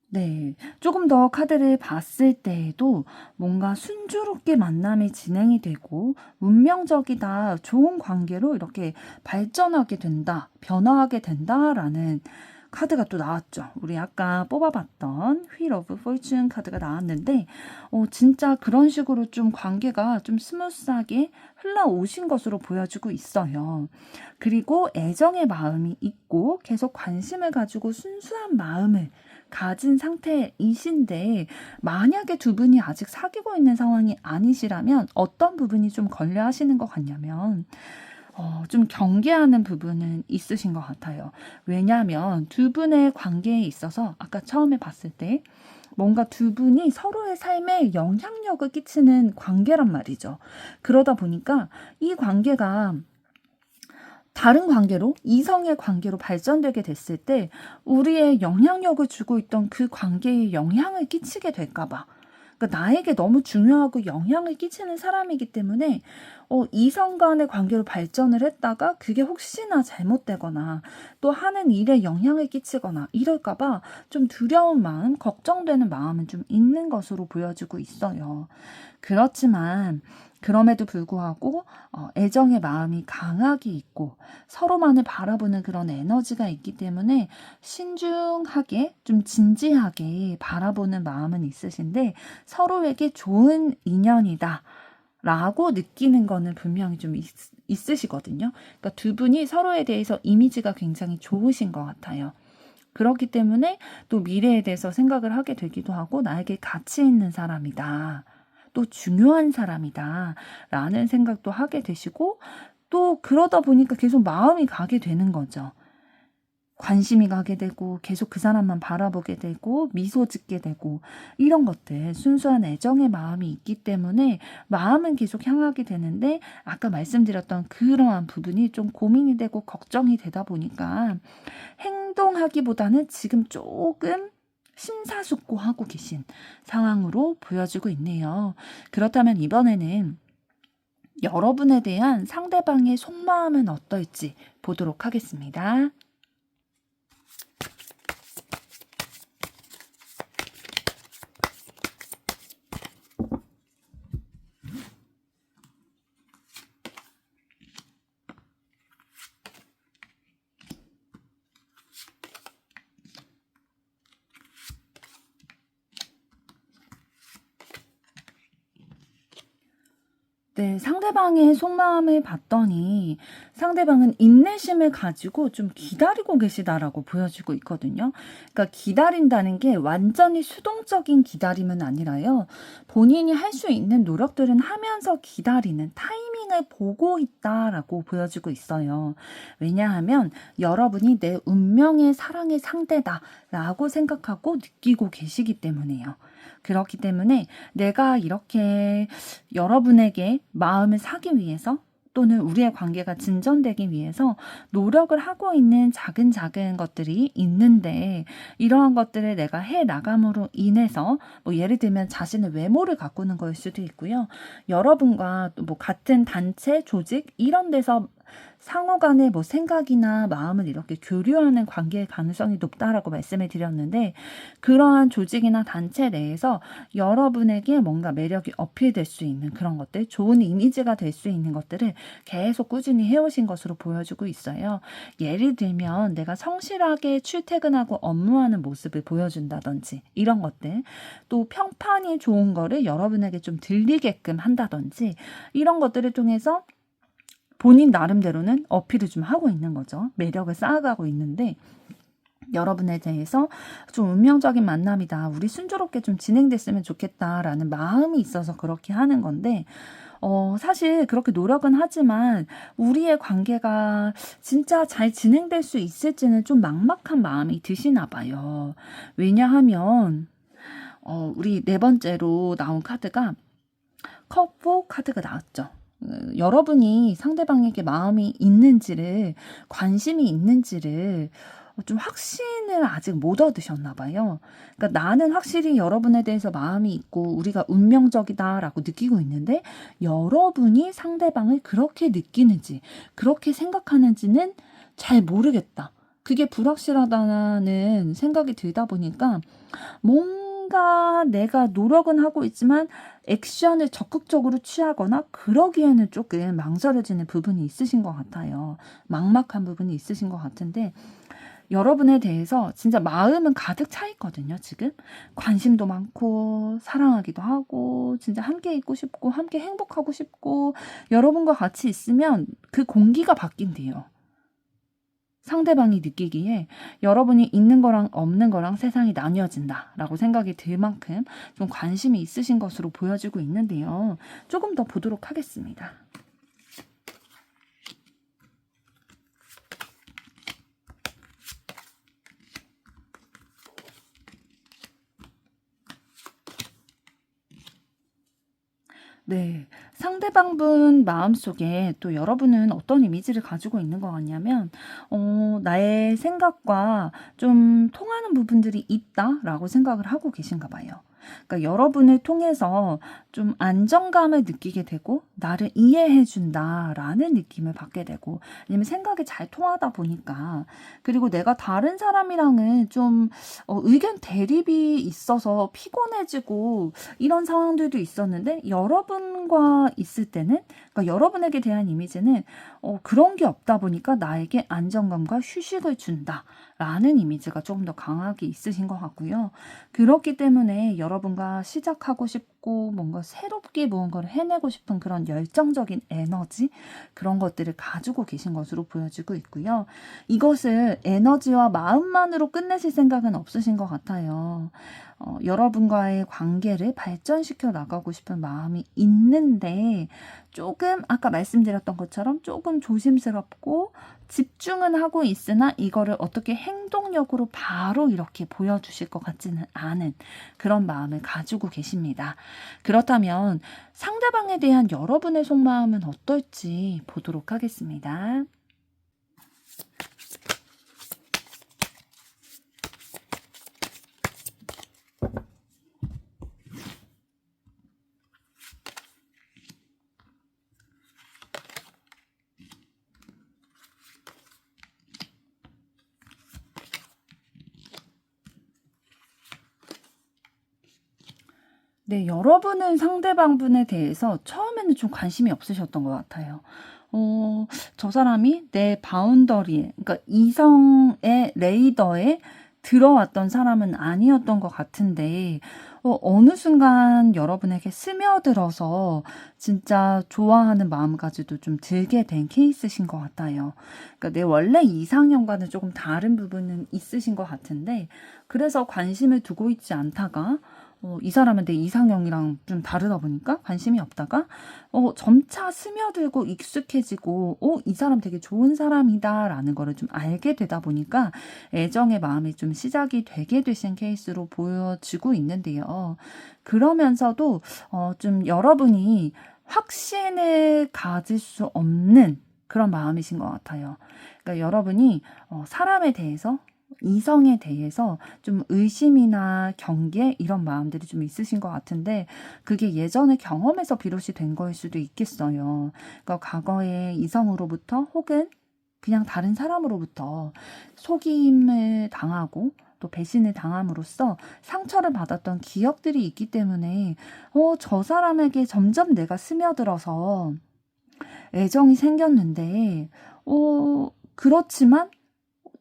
네. 조금 더 카드를 봤을 때에도 뭔가 순조롭게 만남이 진행이 되고 운명적이다, 좋은 관계로 이렇게 발전하게 된다, 변화하게 된다라는 카드가 또 나왔죠. 우리 아까 뽑아봤던 Wheel of Fortune 카드가 나왔는데 진짜 그런 식으로 좀 관계가 좀 스무스하게 흘러오신 것으로 보여지고 있어요. 그리고 애정의 마음이 있고 계속 관심을 가지고 순수한 마음을 가진 상태이신데 만약에 두 분이 아직 사귀고 있는 상황이 아니시라면 어떤 부분이 좀 걸려 하시는 것 같냐면 좀 경계하는 부분은 있으신 것 같아요. 왜냐하면 두 분의 관계에 있어서 아까 처음에 봤을 때 뭔가 두 분이 서로의 삶에 영향력을 끼치는 관계란 말이죠. 그러다 보니까 이 관계가 다른 관계로, 이성의 관계로 발전되게 됐을 때 우리의 영향력을 주고 있던 그 관계에 영향을 끼치게 될까 봐. 그러니까 나에게 너무 중요하고 영향을 끼치는 사람이기 때문에 이성 간의 관계로 발전을 했다가 그게 혹시나 잘못되거나 또 하는 일에 영향을 끼치거나 이럴까 봐 좀 두려운 마음, 걱정되는 마음은 좀 있는 것으로 보여지고 있어요. 그렇지만 그럼에도 불구하고 애정의 마음이 강하게 있고 서로만을 바라보는 그런 에너지가 있기 때문에 신중하게 좀 진지하게 바라보는 마음은 있으신데 서로에게 좋은 인연이다 라고 느끼는 거는 분명히 좀 있으시거든요. 그러니까 두 분이 서로에 대해서 이미지가 굉장히 좋으신 것 같아요. 그렇기 때문에 또 미래에 대해서 생각을 하게 되기도 하고 나에게 가치 있는 사람이다. 또 중요한 사람이다. 라는 생각도 하게 되시고 또 그러다 보니까 계속 마음이 가게 되는 거죠. 관심이 가게 되고 계속 그 사람만 바라보게 되고 미소 짓게 되고 이런 것들 순수한 애정의 마음이 있기 때문에 마음은 계속 향하게 되는데 아까 말씀드렸던 그러한 부분이 좀 고민이 되고 걱정이 되다 보니까 행동하기보다는 지금 조금 심사숙고하고 계신 상황으로 보여지고 있네요. 그렇다면 이번에는 여러분에 대한 상대방의 속마음은 어떨지 보도록 하겠습니다. 네, 상대방의 속마음을 봤더니 상대방은 인내심을 가지고 좀 기다리고 계시다라고 보여지고 있거든요. 그러니까 기다린다는 게 완전히 수동적인 기다림은 아니라요. 본인이 할 수 있는 노력들은 하면서 기다리는 타이밍을 보고 있다라고 보여지고 있어요. 왜냐하면 여러분이 내 운명의 사랑의 상대다라고 생각하고 느끼고 계시기 때문이에요. 그렇기 때문에 내가 이렇게 여러분에게 마음을 사기 위해서 또는 우리의 관계가 진전되기 위해서 노력을 하고 있는 작은 작은 것들이 있는데 이러한 것들을 내가 해 나감으로 인해서 뭐 예를 들면 자신의 외모를 가꾸는 거일 수도 있고요. 여러분과 뭐 같은 단체, 조직 이런 데서 상호 간의 뭐 생각이나 마음을 이렇게 교류하는 관계의 가능성이 높다라고 말씀을 드렸는데 그러한 조직이나 단체 내에서 여러분에게 뭔가 매력이 어필될 수 있는 그런 것들, 좋은 이미지가 될 수 있는 것들을 계속 꾸준히 해오신 것으로 보여주고 있어요. 예를 들면 내가 성실하게 출퇴근하고 업무하는 모습을 보여준다든지 이런 것들, 또 평판이 좋은 거를 여러분에게 좀 들리게끔 한다든지 이런 것들을 통해서 본인 나름대로는 어필을 좀 하고 있는 거죠. 매력을 쌓아가고 있는데 여러분에 대해서 좀 운명적인 만남이다. 우리 순조롭게 좀 진행됐으면 좋겠다라는 마음이 있어서 그렇게 하는 건데 사실 그렇게 노력은 하지만 우리의 관계가 진짜 잘 진행될 수 있을지는 좀 막막한 마음이 드시나 봐요. 왜냐하면 우리 네 번째로 나온 카드가 컵4 카드가 나왔죠. 여러분이 상대방에게 마음이 있는지를, 관심이 있는지를 좀 확신을 아직 못 얻으셨나 봐요. 그러니까 나는 확실히 여러분에 대해서 마음이 있고 우리가 운명적이다라고 느끼고 있는데, 여러분이 상대방을 그렇게 느끼는지, 그렇게 생각하는지는 잘 모르겠다. 그게 불확실하다는 생각이 들다 보니까 뭔가 내가 노력은 하고 있지만 액션을 적극적으로 취하거나 그러기에는 조금 망설여지는 부분이 있으신 것 같아요. 막막한 부분이 있으신 것 같은데, 여러분에 대해서 진짜 마음은 가득 차 있거든요, 지금. 관심도 많고, 사랑하기도 하고, 진짜 함께 있고 싶고, 함께 행복하고 싶고, 여러분과 같이 있으면 그 공기가 바뀐대요. 상대방이 느끼기에 여러분이 있는 거랑 없는 거랑 세상이 나뉘어진다라고 생각이 들 만큼 좀 관심이 있으신 것으로 보여지고 있는데요. 조금 더 보도록 하겠습니다. 네. 상대방분 마음속에 또 여러분은 어떤 이미지를 가지고 있는 것 같냐면, 나의 생각과 좀 통하는 부분들이 있다라고 생각을 하고 계신가 봐요. 그러니까 여러분을 통해서 좀 안정감을 느끼게 되고, 나를 이해해 준다라는 느낌을 받게 되고, 아니면 생각이 잘 통하다 보니까, 그리고 내가 다른 사람이랑은 좀 의견 대립이 있어서 피곤해지고 이런 상황들도 있었는데, 여러분과 있을 때는, 그러니까 여러분에게 대한 이미지는 그런 게 없다 보니까 나에게 안정감과 휴식을 준다라는 이미지가 조금 더 강하게 있으신 것 같고요. 그렇기 때문에 여러분과 시작하고 싶고 뭔가 새롭게 무언가를 해내고 싶은 그런 열정적인 에너지, 그런 것들을 가지고 계신 것으로 보여지고 있고요. 이것을 에너지와 마음만으로 끝내실 생각은 없으신 것 같아요. 여러분과의 관계를 발전시켜 나가고 싶은 마음이 있는데, 조금 아까 말씀드렸던 것처럼 조금 조심스럽고 집중은 하고 있으나 이거를 어떻게 행동력으로 바로 이렇게 보여주실 것 같지는 않은 그런 마음을 가지고 계십니다. 그렇다면 상대방에 대한 여러분의 속마음은 어떨지 보도록 하겠습니다. 네, 여러분은 상대방분에 대해서 처음에는 좀 관심이 없으셨던 것 같아요. 저 사람이 내 바운더리에, 그러니까 이성의 레이더에 들어왔던 사람은 아니었던 것 같은데, 어느 순간 여러분에게 스며들어서 진짜 좋아하는 마음까지도 좀 들게 된 케이스신 것 같아요. 그러니까 내 원래 이상형과는 조금 다른 부분은 있으신 것 같은데, 그래서 관심을 두고 있지 않다가, 이 사람은 내 이상형이랑 좀 다르다 보니까 관심이 없다가 점차 스며들고 익숙해지고 이 사람 되게 좋은 사람이다라는 거를 좀 알게 되다 보니까 애정의 마음이 좀 시작이 되게 되신 케이스로 보여지고 있는데요. 그러면서도 좀 여러분이 확신을 가질 수 없는 그런 마음이신 것 같아요. 그러니까 여러분이 사람에 대해서, 이성에 대해서 좀 의심이나 경계 이런 마음들이 좀 있으신 것 같은데, 그게 예전의 경험에서 비롯이 된 거일 수도 있겠어요. 그러니까 과거에 이성으로부터 혹은 그냥 다른 사람으로부터 속임을 당하고 또 배신을 당함으로써 상처를 받았던 기억들이 있기 때문에 저 사람에게 점점 내가 스며들어서 애정이 생겼는데 그렇지만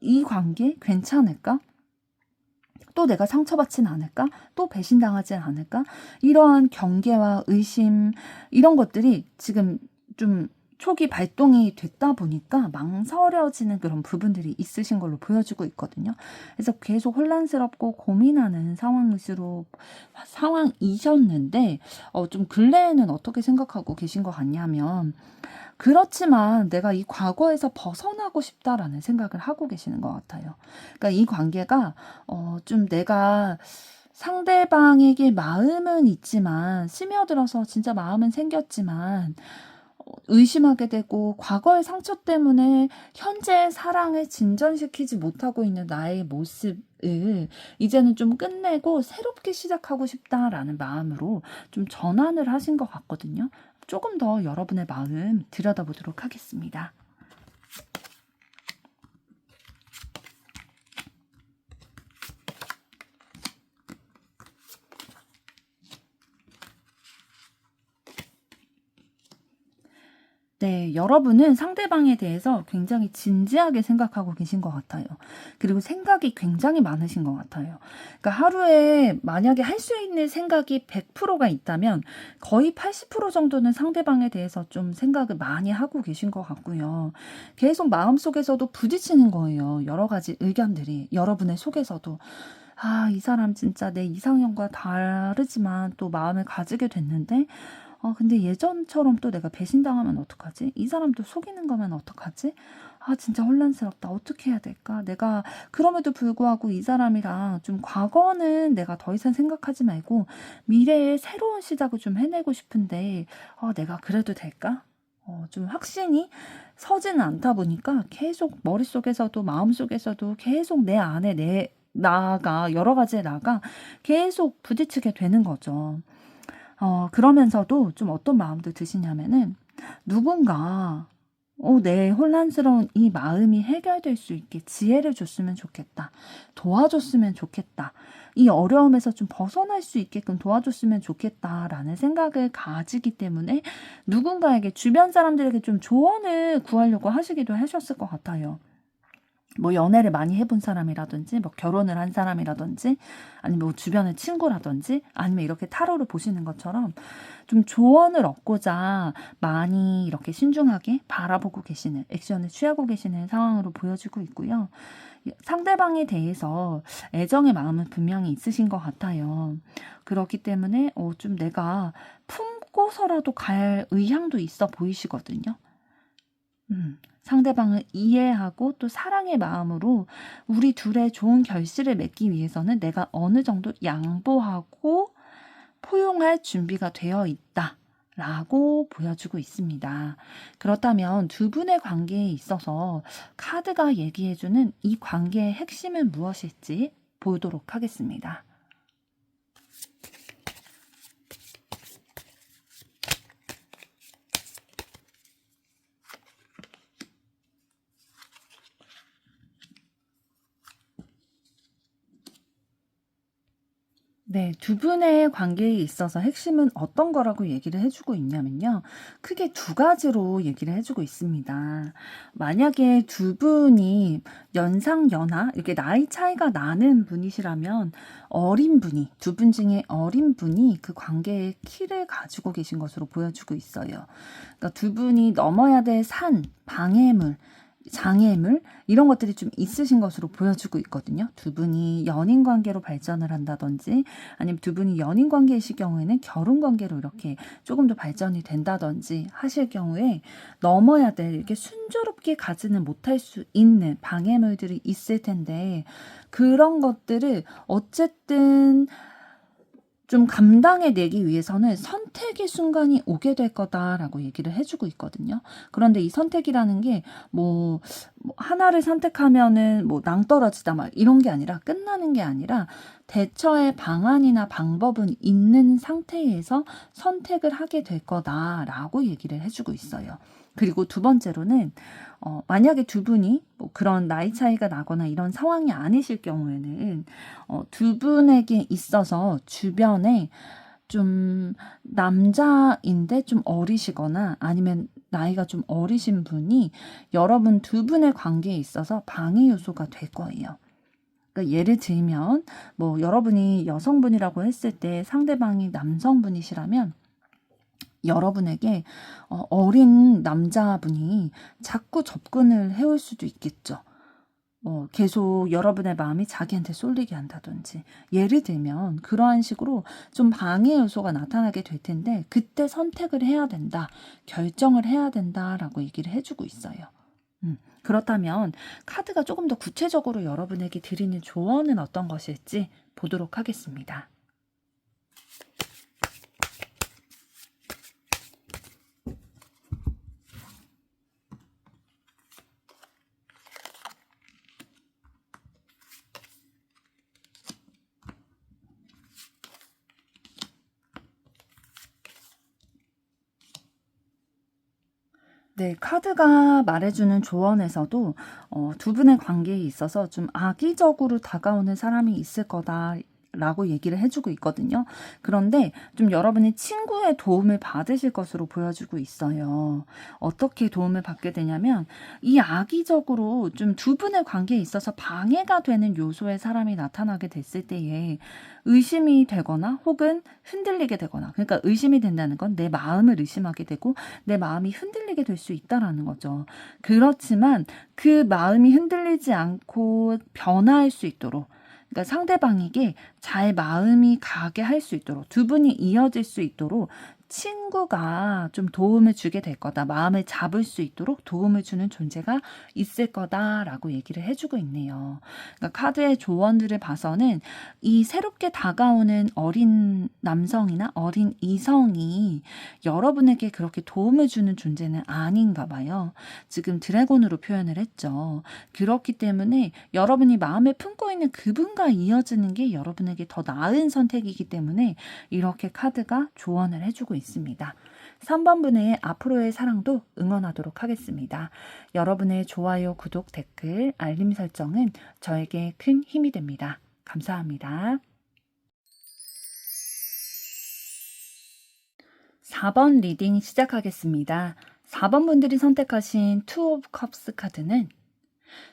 이 관계 괜찮을까? 또 내가 상처받진 않을까? 또 배신당하진 않을까? 이러한 경계와 의심, 이런 것들이 지금 좀 초기 발동이 됐다 보니까 망설여지는 그런 부분들이 있으신 걸로 보여지고 있거든요. 그래서 계속 혼란스럽고 고민하는 상황이셨는데, 좀 근래에는 어떻게 생각하고 계신 것 같냐면, 그렇지만 내가 이 과거에서 벗어나고 싶다라는 생각을 하고 계시는 것 같아요. 그러니까 이 관계가 좀 내가 상대방에게 마음은 있지만 스며들어서 진짜 마음은 생겼지만 의심하게 되고 과거의 상처 때문에 현재의 사랑을 진전시키지 못하고 있는 나의 모습을 이제는 좀 끝내고 새롭게 시작하고 싶다라는 마음으로 좀 전환을 하신 것 같거든요. 조금 더 여러분의 마음 들여다보도록 하겠습니다. 네, 여러분은 상대방에 대해서 굉장히 진지하게 생각하고 계신 것 같아요. 그리고 생각이 굉장히 많으신 것 같아요. 그러니까 하루에 만약에 할 수 있는 생각이 100%가 있다면 거의 80% 정도는 상대방에 대해서 좀 생각을 많이 하고 계신 것 같고요. 계속 마음속에서도 부딪히는 거예요. 여러 가지 의견들이 여러분의 속에서도. 아, 이 사람 진짜 내 이상형과 다르지만 또 마음을 가지게 됐는데 근데 예전처럼 또 내가 배신당하면 어떡하지? 이 사람도 속이는 거면 어떡하지? 아, 진짜 혼란스럽다. 어떻게 해야 될까? 내가 그럼에도 불구하고 이 사람이랑 좀 과거는 내가 더 이상 생각하지 말고 미래의 새로운 시작을 좀 해내고 싶은데 내가 그래도 될까? 좀 확신이 서지는 않다 보니까 계속 머릿속에서도 마음속에서도 계속 내 안에 나가 여러 가지의 나가 계속 부딪히게 되는 거죠. 그러면서도 좀 어떤 마음도 드시냐면은 누군가 내 혼란스러운 이 마음이 해결될 수 있게 지혜를 줬으면 좋겠다. 도와줬으면 좋겠다. 이 어려움에서 좀 벗어날 수 있게끔 도와줬으면 좋겠다라는 생각을 가지기 때문에 누군가에게 주변 사람들에게 좀 조언을 구하려고 하시기도 하셨을 것 같아요. 뭐 연애를 많이 해본 사람이라든지 뭐 결혼을 한 사람이라든지 아니면 뭐 주변의 친구라든지 아니면 이렇게 타로를 보시는 것처럼 좀 조언을 얻고자 많이 이렇게 신중하게 바라보고 계시는 액션을 취하고 계시는 상황으로 보여지고 있고요. 상대방에 대해서 애정의 마음은 분명히 있으신 것 같아요. 그렇기 때문에 좀 내가 품고서라도 갈 의향도 있어 보이시거든요. 상대방을 이해하고 또 사랑의 마음으로 우리 둘의 좋은 결실을 맺기 위해서는 내가 어느 정도 양보하고 포용할 준비가 되어 있다. 라고 보여주고 있습니다. 그렇다면 두 분의 관계에 있어서 카드가 얘기해주는 이 관계의 핵심은 무엇일지 보도록 하겠습니다. 네, 두 분의 관계에 있어서 핵심은 어떤 거라고 얘기를 해주고 있냐면요. 크게 두 가지로 얘기를 해주고 있습니다. 만약에 두 분이 연상, 연하, 이렇게 나이 차이가 나는 분이시라면 어린 분이, 두 분 중에 어린 분이 그 관계의 키를 가지고 계신 것으로 보여주고 있어요. 그러니까 두 분이 넘어야 될 산, 방해물, 장애물 이런 것들이 좀 있으신 것으로 보여주고 있거든요. 두 분이 연인 관계로 발전을 한다든지 아니면 두 분이 연인 관계이실 경우에는 결혼 관계로 이렇게 조금 더 발전이 된다든지 하실 경우에 넘어야 될 이렇게 순조롭게 가지는 못할 수 있는 방해물들이 있을 텐데 그런 것들을 어쨌든 좀 감당해내기 위해서는 선택의 순간이 오게 될 거다라고 얘기를 해주고 있거든요. 그런데 이 선택이라는 게 뭐 하나를 선택하면은 뭐 낭떠러지다 막 이런 게 아니라 끝나는 게 아니라 대처의 방안이나 방법은 있는 상태에서 선택을 하게 될 거다라고 얘기를 해주고 있어요. 그리고 두 번째로는 만약에 두 분이 뭐 그런 나이 차이가 나거나 이런 상황이 아니실 경우에는 두 분에게 있어서 주변에 좀 남자인데 좀 어리시거나 아니면 나이가 좀 어리신 분이 여러분 두 분의 관계에 있어서 방해 요소가 될 거예요. 그러니까 예를 들면 뭐 여러분이 여성분이라고 했을 때 상대방이 남성분이시라면 여러분에게 어린 남자분이 자꾸 접근을 해올 수도 있겠죠. 계속 여러분의 마음이 자기한테 쏠리게 한다든지 예를 들면 그러한 식으로 좀 방해 요소가 나타나게 될 텐데 그때 선택을 해야 된다. 결정을 해야 된다라고 얘기를 해주고 있어요. 그렇다면 카드가 조금 더 구체적으로 여러분에게 드리는 조언은 어떤 것일지 보도록 하겠습니다. 네, 카드가 말해주는 조언에서도 두 분의 관계에 있어서 좀 악의적으로 다가오는 사람이 있을 거다라고 얘기를 해주고 있거든요. 그런데 좀 여러분이 친구의 도움을 받으실 것으로 보여주고 있어요. 어떻게 도움을 받게 되냐면 이 악의적으로 좀 두 분의 관계에 있어서 방해가 되는 요소의 사람이 나타나게 됐을 때에 의심이 되거나 혹은 흔들리게 되거나, 그러니까 의심이 된다는 건 내 마음을 의심하게 되고 내 마음이 흔들리게 될 수 있다라는 거죠. 그렇지만 그 마음이 흔들리지 않고 변화할 수 있도록, 그러니까 상대방에게 잘 마음이 가게 할 수 있도록, 두 분이 이어질 수 있도록 친구가 좀 도움을 주게 될 거다. 마음을 잡을 수 있도록 도움을 주는 존재가 있을 거다라고 얘기를 해주고 있네요. 그러니까 카드의 조언들을 봐서는 이 새롭게 다가오는 어린 남성이나 어린 이성이 여러분에게 그렇게 도움을 주는 존재는 아닌가 봐요. 지금 드래곤으로 표현을 했죠. 그렇기 때문에 여러분이 마음에 품고 있는 그분과 이어지는 게 여러분에게 더 나은 선택이기 때문에 이렇게 카드가 조언을 해주고 있습니다. 3번 분의 앞으로의 사랑도 응원하도록 하겠습니다. 여러분의 좋아요, 구독, 댓글, 알림 설정은 저에게 큰 힘이 됩니다. 감사합니다. 4번 리딩 시작하겠습니다. 4번 분들이 선택하신 투 오브 컵스 카드는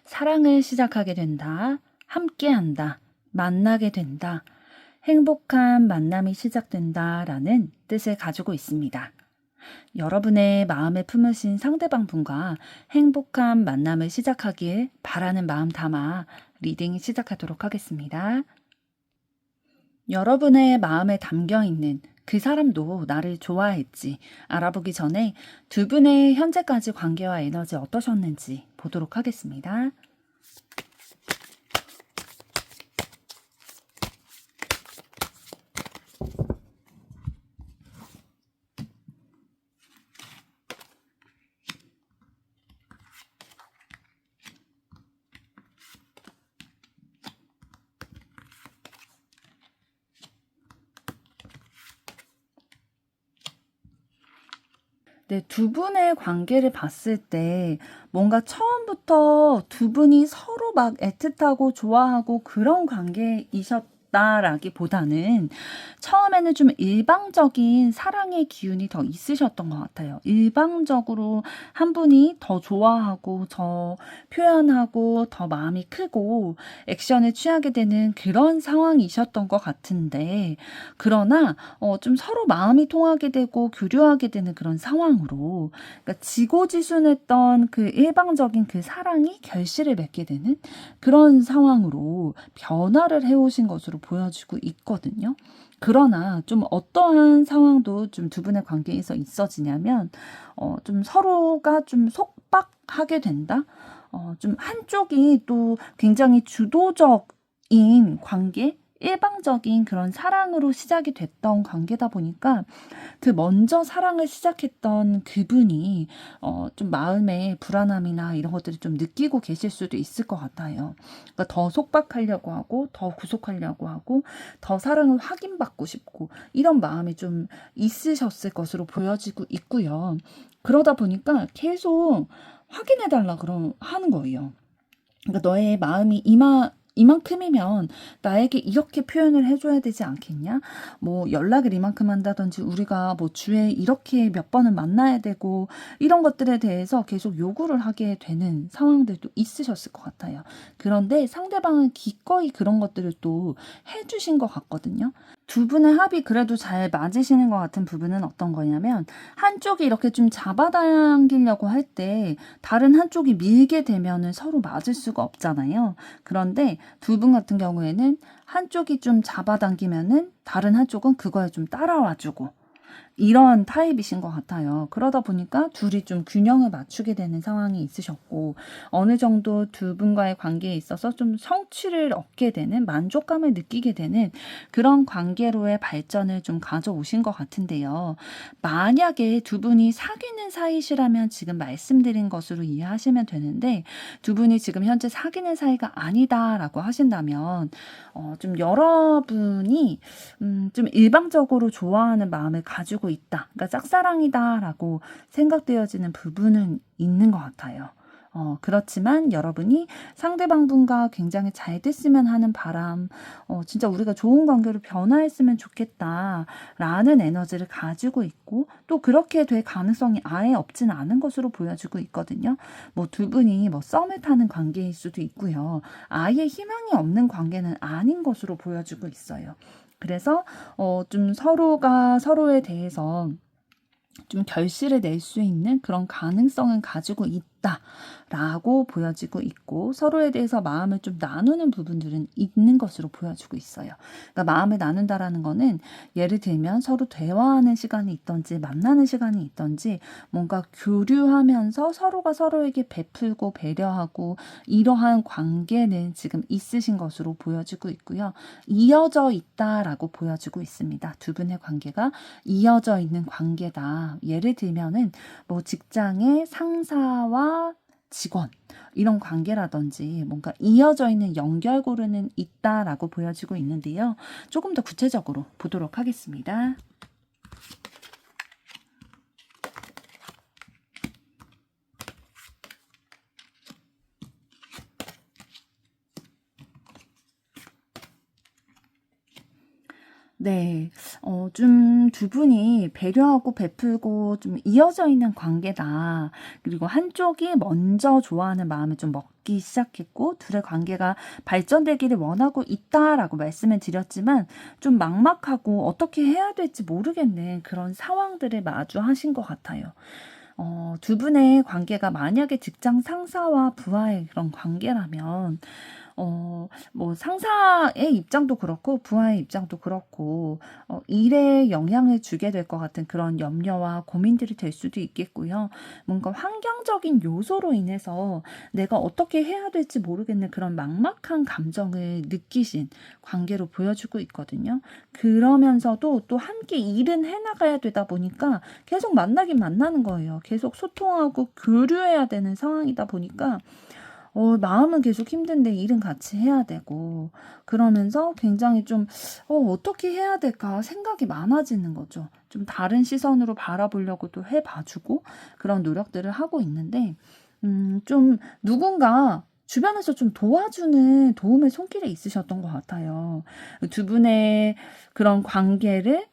사랑을 시작하게 된다, 함께한다, 만나게 된다, 행복한 만남이 시작된다 라는 뜻을 가지고 있습니다. 여러분의 마음에 품으신 상대방 분과 행복한 만남을 시작하길 바라는 마음 담아 리딩 시작하도록 하겠습니다. 여러분의 마음에 담겨 있는 그 사람도 나를 좋아했지 알아보기 전에 두 분의 현재까지 관계와 에너지 어떠셨는지 보도록 하겠습니다. 네, 두 분의 관계를 봤을 때 뭔가 처음부터 두 분이 서로 막 애틋하고 좋아하고 그런 관계이셨다라기보다는 처음에는 좀 일방적인 사랑의 기운이 더 있으셨던 것 같아요. 일방적으로 한 분이 더 좋아하고 더 표현하고 더 마음이 크고 액션을 취하게 되는 그런 상황이셨던 것 같은데, 그러나 좀 서로 마음이 통하게 되고 교류하게 되는 그런 상황으로, 그러니까 지고지순했던 그 일방적인 그 사랑이 결실을 맺게 되는 그런 상황으로 변화를 해오신 것으로 보여지고 있거든요. 그러나 좀 어떠한 상황도 좀 두 분의 관계에서 있어지냐면 좀 서로가 좀 속박하게 된다. 좀 한쪽이 또 굉장히 주도적인 관계, 일방적인 그런 사랑으로 시작이 됐던 관계다 보니까 그 먼저 사랑을 시작했던 그분이 좀 마음의 불안함이나 이런 것들을 좀 느끼고 계실 수도 있을 것 같아요. 그러니까 더 속박하려고 하고 더 구속하려고 하고 더 사랑을 확인받고 싶고 이런 마음이 좀 있으셨을 것으로 보여지고 있고요. 그러다 보니까 계속 확인해달라 하는 거예요. 그러니까 너의 마음이 이만큼이면 나에게 이렇게 표현을 해줘야 되지 않겠냐? 뭐 연락을 이만큼 한다든지 우리가 뭐 주에 이렇게 몇 번은 만나야 되고 이런 것들에 대해서 계속 요구를 하게 되는 상황들도 있으셨을 것 같아요. 그런데 상대방은 기꺼이 그런 것들을 또 해주신 것 같거든요. 두 분의 합이 그래도 잘 맞으시는 것 같은 부분은 어떤 거냐면 한쪽이 이렇게 좀 잡아당기려고 할 때 다른 한쪽이 밀게 되면은 서로 맞을 수가 없잖아요. 그런데 두 분 같은 경우에는 한쪽이 좀 잡아당기면은 다른 한쪽은 그거에 좀 따라와주고, 이런 타입이신 것 같아요. 그러다 보니까 둘이 좀 균형을 맞추게 되는 상황이 있으셨고, 어느 정도 두 분과의 관계에 있어서 좀 성취를 얻게 되는, 만족감을 느끼게 되는 그런 관계로의 발전을 좀 가져오신 것 같은데요. 만약에 두 분이 사귀는 사이시라면 지금 말씀드린 것으로 이해하시면 되는데, 두 분이 지금 현재 사귀는 사이가 아니다라고 하신다면, 좀 여러분이 좀 일방적으로 좋아하는 마음을 가지고 있다. 그러니까 짝사랑이다라고 생각되어지는 부분은 있는 것 같아요. 그렇지만 여러분이 상대방 분과 굉장히 잘 됐으면 하는 바람, 진짜 우리가 좋은 관계로 변화했으면 좋겠다라는 에너지를 가지고 있고, 또 그렇게 될 가능성이 아예 없지는 않은 것으로 보여지고 있거든요. 뭐 두 분이 뭐 썸을 타는 관계일 수도 있고요. 아예 희망이 없는 관계는 아닌 것으로 보여지고 있어요. 그래서 좀 서로가 서로에 대해서 좀 결실을 낼 수 있는 그런 가능성은 가지고 있다라고 보여지고 있고, 서로에 대해서 마음을 좀 나누는 부분들은 있는 것으로 보여지고 있어요. 그러니까 마음을 나눈다라는 거는 예를 들면 서로 대화하는 시간이 있던지 만나는 시간이 있던지 뭔가 교류하면서 서로가 서로에게 베풀고 배려하고 이러한 관계는 지금 있으신 것으로 보여지고 있고요. 이어져 있다라고 보여지고 있습니다. 두 분의 관계가 이어져 있는 관계다. 예를 들면은 뭐 직장의 상사와 직원 이런 관계라든지 뭔가 이어져 있는 연결고리는 있다라고 보여지고 있는데요. 조금 더 구체적으로 보도록 하겠습니다. 네. 좀 두 분이 배려하고 베풀고 좀 이어져 있는 관계다. 그리고 한쪽이 먼저 좋아하는 마음을 좀 먹기 시작했고, 둘의 관계가 발전되기를 원하고 있다라고 말씀을 드렸지만, 좀 막막하고 어떻게 해야 될지 모르겠는 그런 상황들을 마주하신 것 같아요. 두 분의 관계가 만약에 직장 상사와 부하의 그런 관계라면, 뭐 상사의 입장도 그렇고 부하의 입장도 그렇고 일에 영향을 주게 될 것 같은 그런 염려와 고민들이 될 수도 있겠고요. 뭔가 환경적인 요소로 인해서 내가 어떻게 해야 될지 모르겠는 그런 막막한 감정을 느끼신 관계로 보여주고 있거든요. 그러면서도 또 함께 일은 해나가야 되다 보니까 계속 만나긴 만나는 거예요. 계속 소통하고 교류해야 되는 상황이다 보니까 마음은 계속 힘든데 일은 같이 해야 되고, 그러면서 굉장히 좀, 어떻게 해야 될까 생각이 많아지는 거죠. 좀 다른 시선으로 바라보려고도 해봐주고, 그런 노력들을 하고 있는데, 좀 누군가 주변에서 좀 도와주는 도움의 손길이 있으셨던 것 같아요. 두 분의 그런 관계를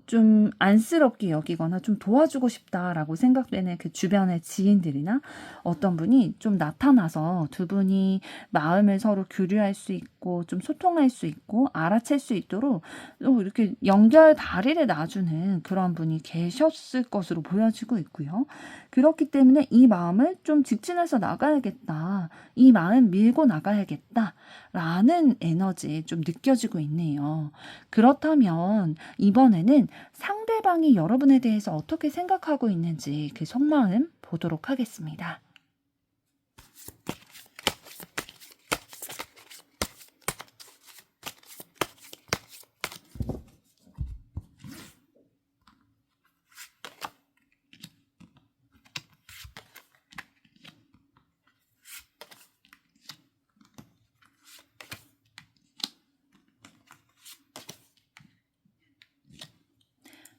좀 안쓰럽게 여기거나 좀 도와주고 싶다라고 생각되는 그 주변의 지인들이나 어떤 분이 좀 나타나서 두 분이 마음을 서로 교류할 수 있고 좀 소통할 수 있고 알아챌 수 있도록 이렇게 연결 다리를 놔주는 그런 분이 계셨을 것으로 보여지고 있고요. 그렇기 때문에 이 마음을 좀 직진해서 나가야겠다. 이 마음 밀고 나가야겠다. 라는 에너지 좀 느껴지고 있네요. 그렇다면 이번에는 상대방이 여러분에 대해서 어떻게 생각하고 있는지 그 속마음 보도록 하겠습니다.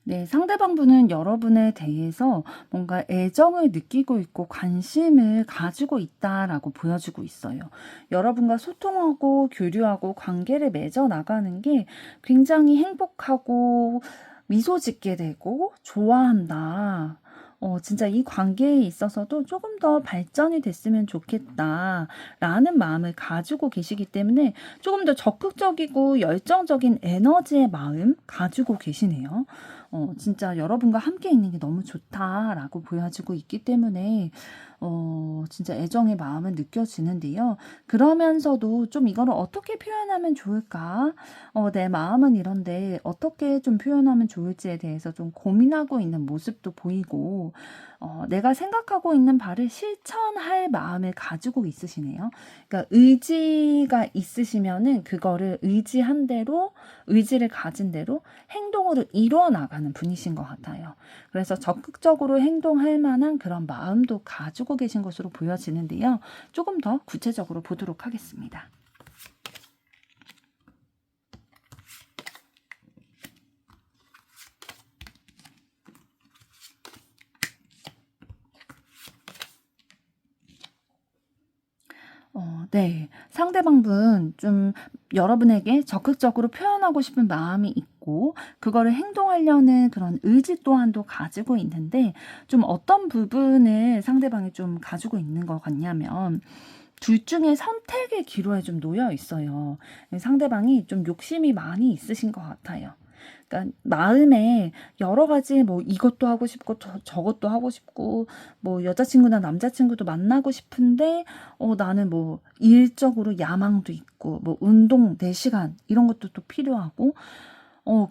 네, 상대방 분은 여러분에 대해서 뭔가 애정을 느끼고 있고 관심을 가지고 있다라고 보여지고 있어요. 여러분과 소통하고 교류하고 관계를 맺어 나가는 게 굉장히 행복하고 미소 짓게 되고 좋아한다. 진짜 이 관계에 있어서도 조금 더 발전이 됐으면 좋겠다라는 마음을 가지고 계시기 때문에 조금 더 적극적이고 열정적인 에너지의 마음 가지고 계시네요. 진짜 여러분과 함께 있는 게 너무 좋다라고 보여지고 있기 때문에 진짜 애정의 마음은 느껴지는데요. 그러면서도 좀 이거를 어떻게 표현하면 좋을까? 내 마음은 이런데 어떻게 좀 표현하면 좋을지에 대해서 좀 고민하고 있는 모습도 보이고, 내가 생각하고 있는 바를 실천할 마음을 가지고 있으시네요. 그러니까 의지가 있으시면은 그거를 의지한 대로, 의지를 가진 대로 행동으로 이루어 나가는 분이신 것 같아요. 그래서 적극적으로 행동할 만한 그런 마음도 가지고 계신 것으로 보여지는데요. 조금 더 구체적으로 보도록 하겠습니다. 네. 상대방분 좀 여러분에게 적극적으로 표현하고 싶은 마음이 있고 그거를 행동하려는 그런 의지 또한도 가지고 있는데, 좀 어떤 부분을 상대방이 좀 가지고 있는 것 같냐면 둘 중에 선택의 기로에 좀 놓여 있어요. 상대방이 좀 욕심이 많이 있으신 것 같아요. 그러니까 마음에 여러 가지 뭐 이것도 하고 싶고 저것도 하고 싶고 뭐 여자친구나 남자친구도 만나고 싶은데 나는 뭐 일적으로 야망도 있고 뭐 운동 4시간 이런 것도 또 필요하고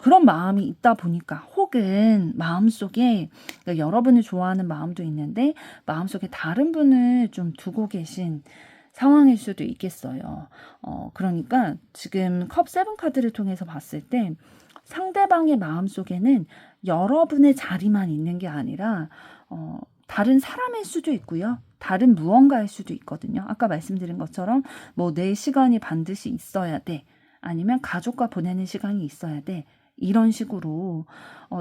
그런 마음이 있다 보니까, 혹은 마음속에, 그러니까 여러분을 좋아하는 마음도 있는데 마음속에 다른 분을 좀 두고 계신 상황일 수도 있겠어요. 그러니까 지금 컵 세븐 카드를 통해서 봤을 때 상대방의 마음속에는 여러분의 자리만 있는 게 아니라 다른 사람일 수도 있고요. 다른 무언가일 수도 있거든요. 아까 말씀드린 것처럼 뭐 내 시간이 반드시 있어야 돼. 아니면 가족과 보내는 시간이 있어야 돼. 이런 식으로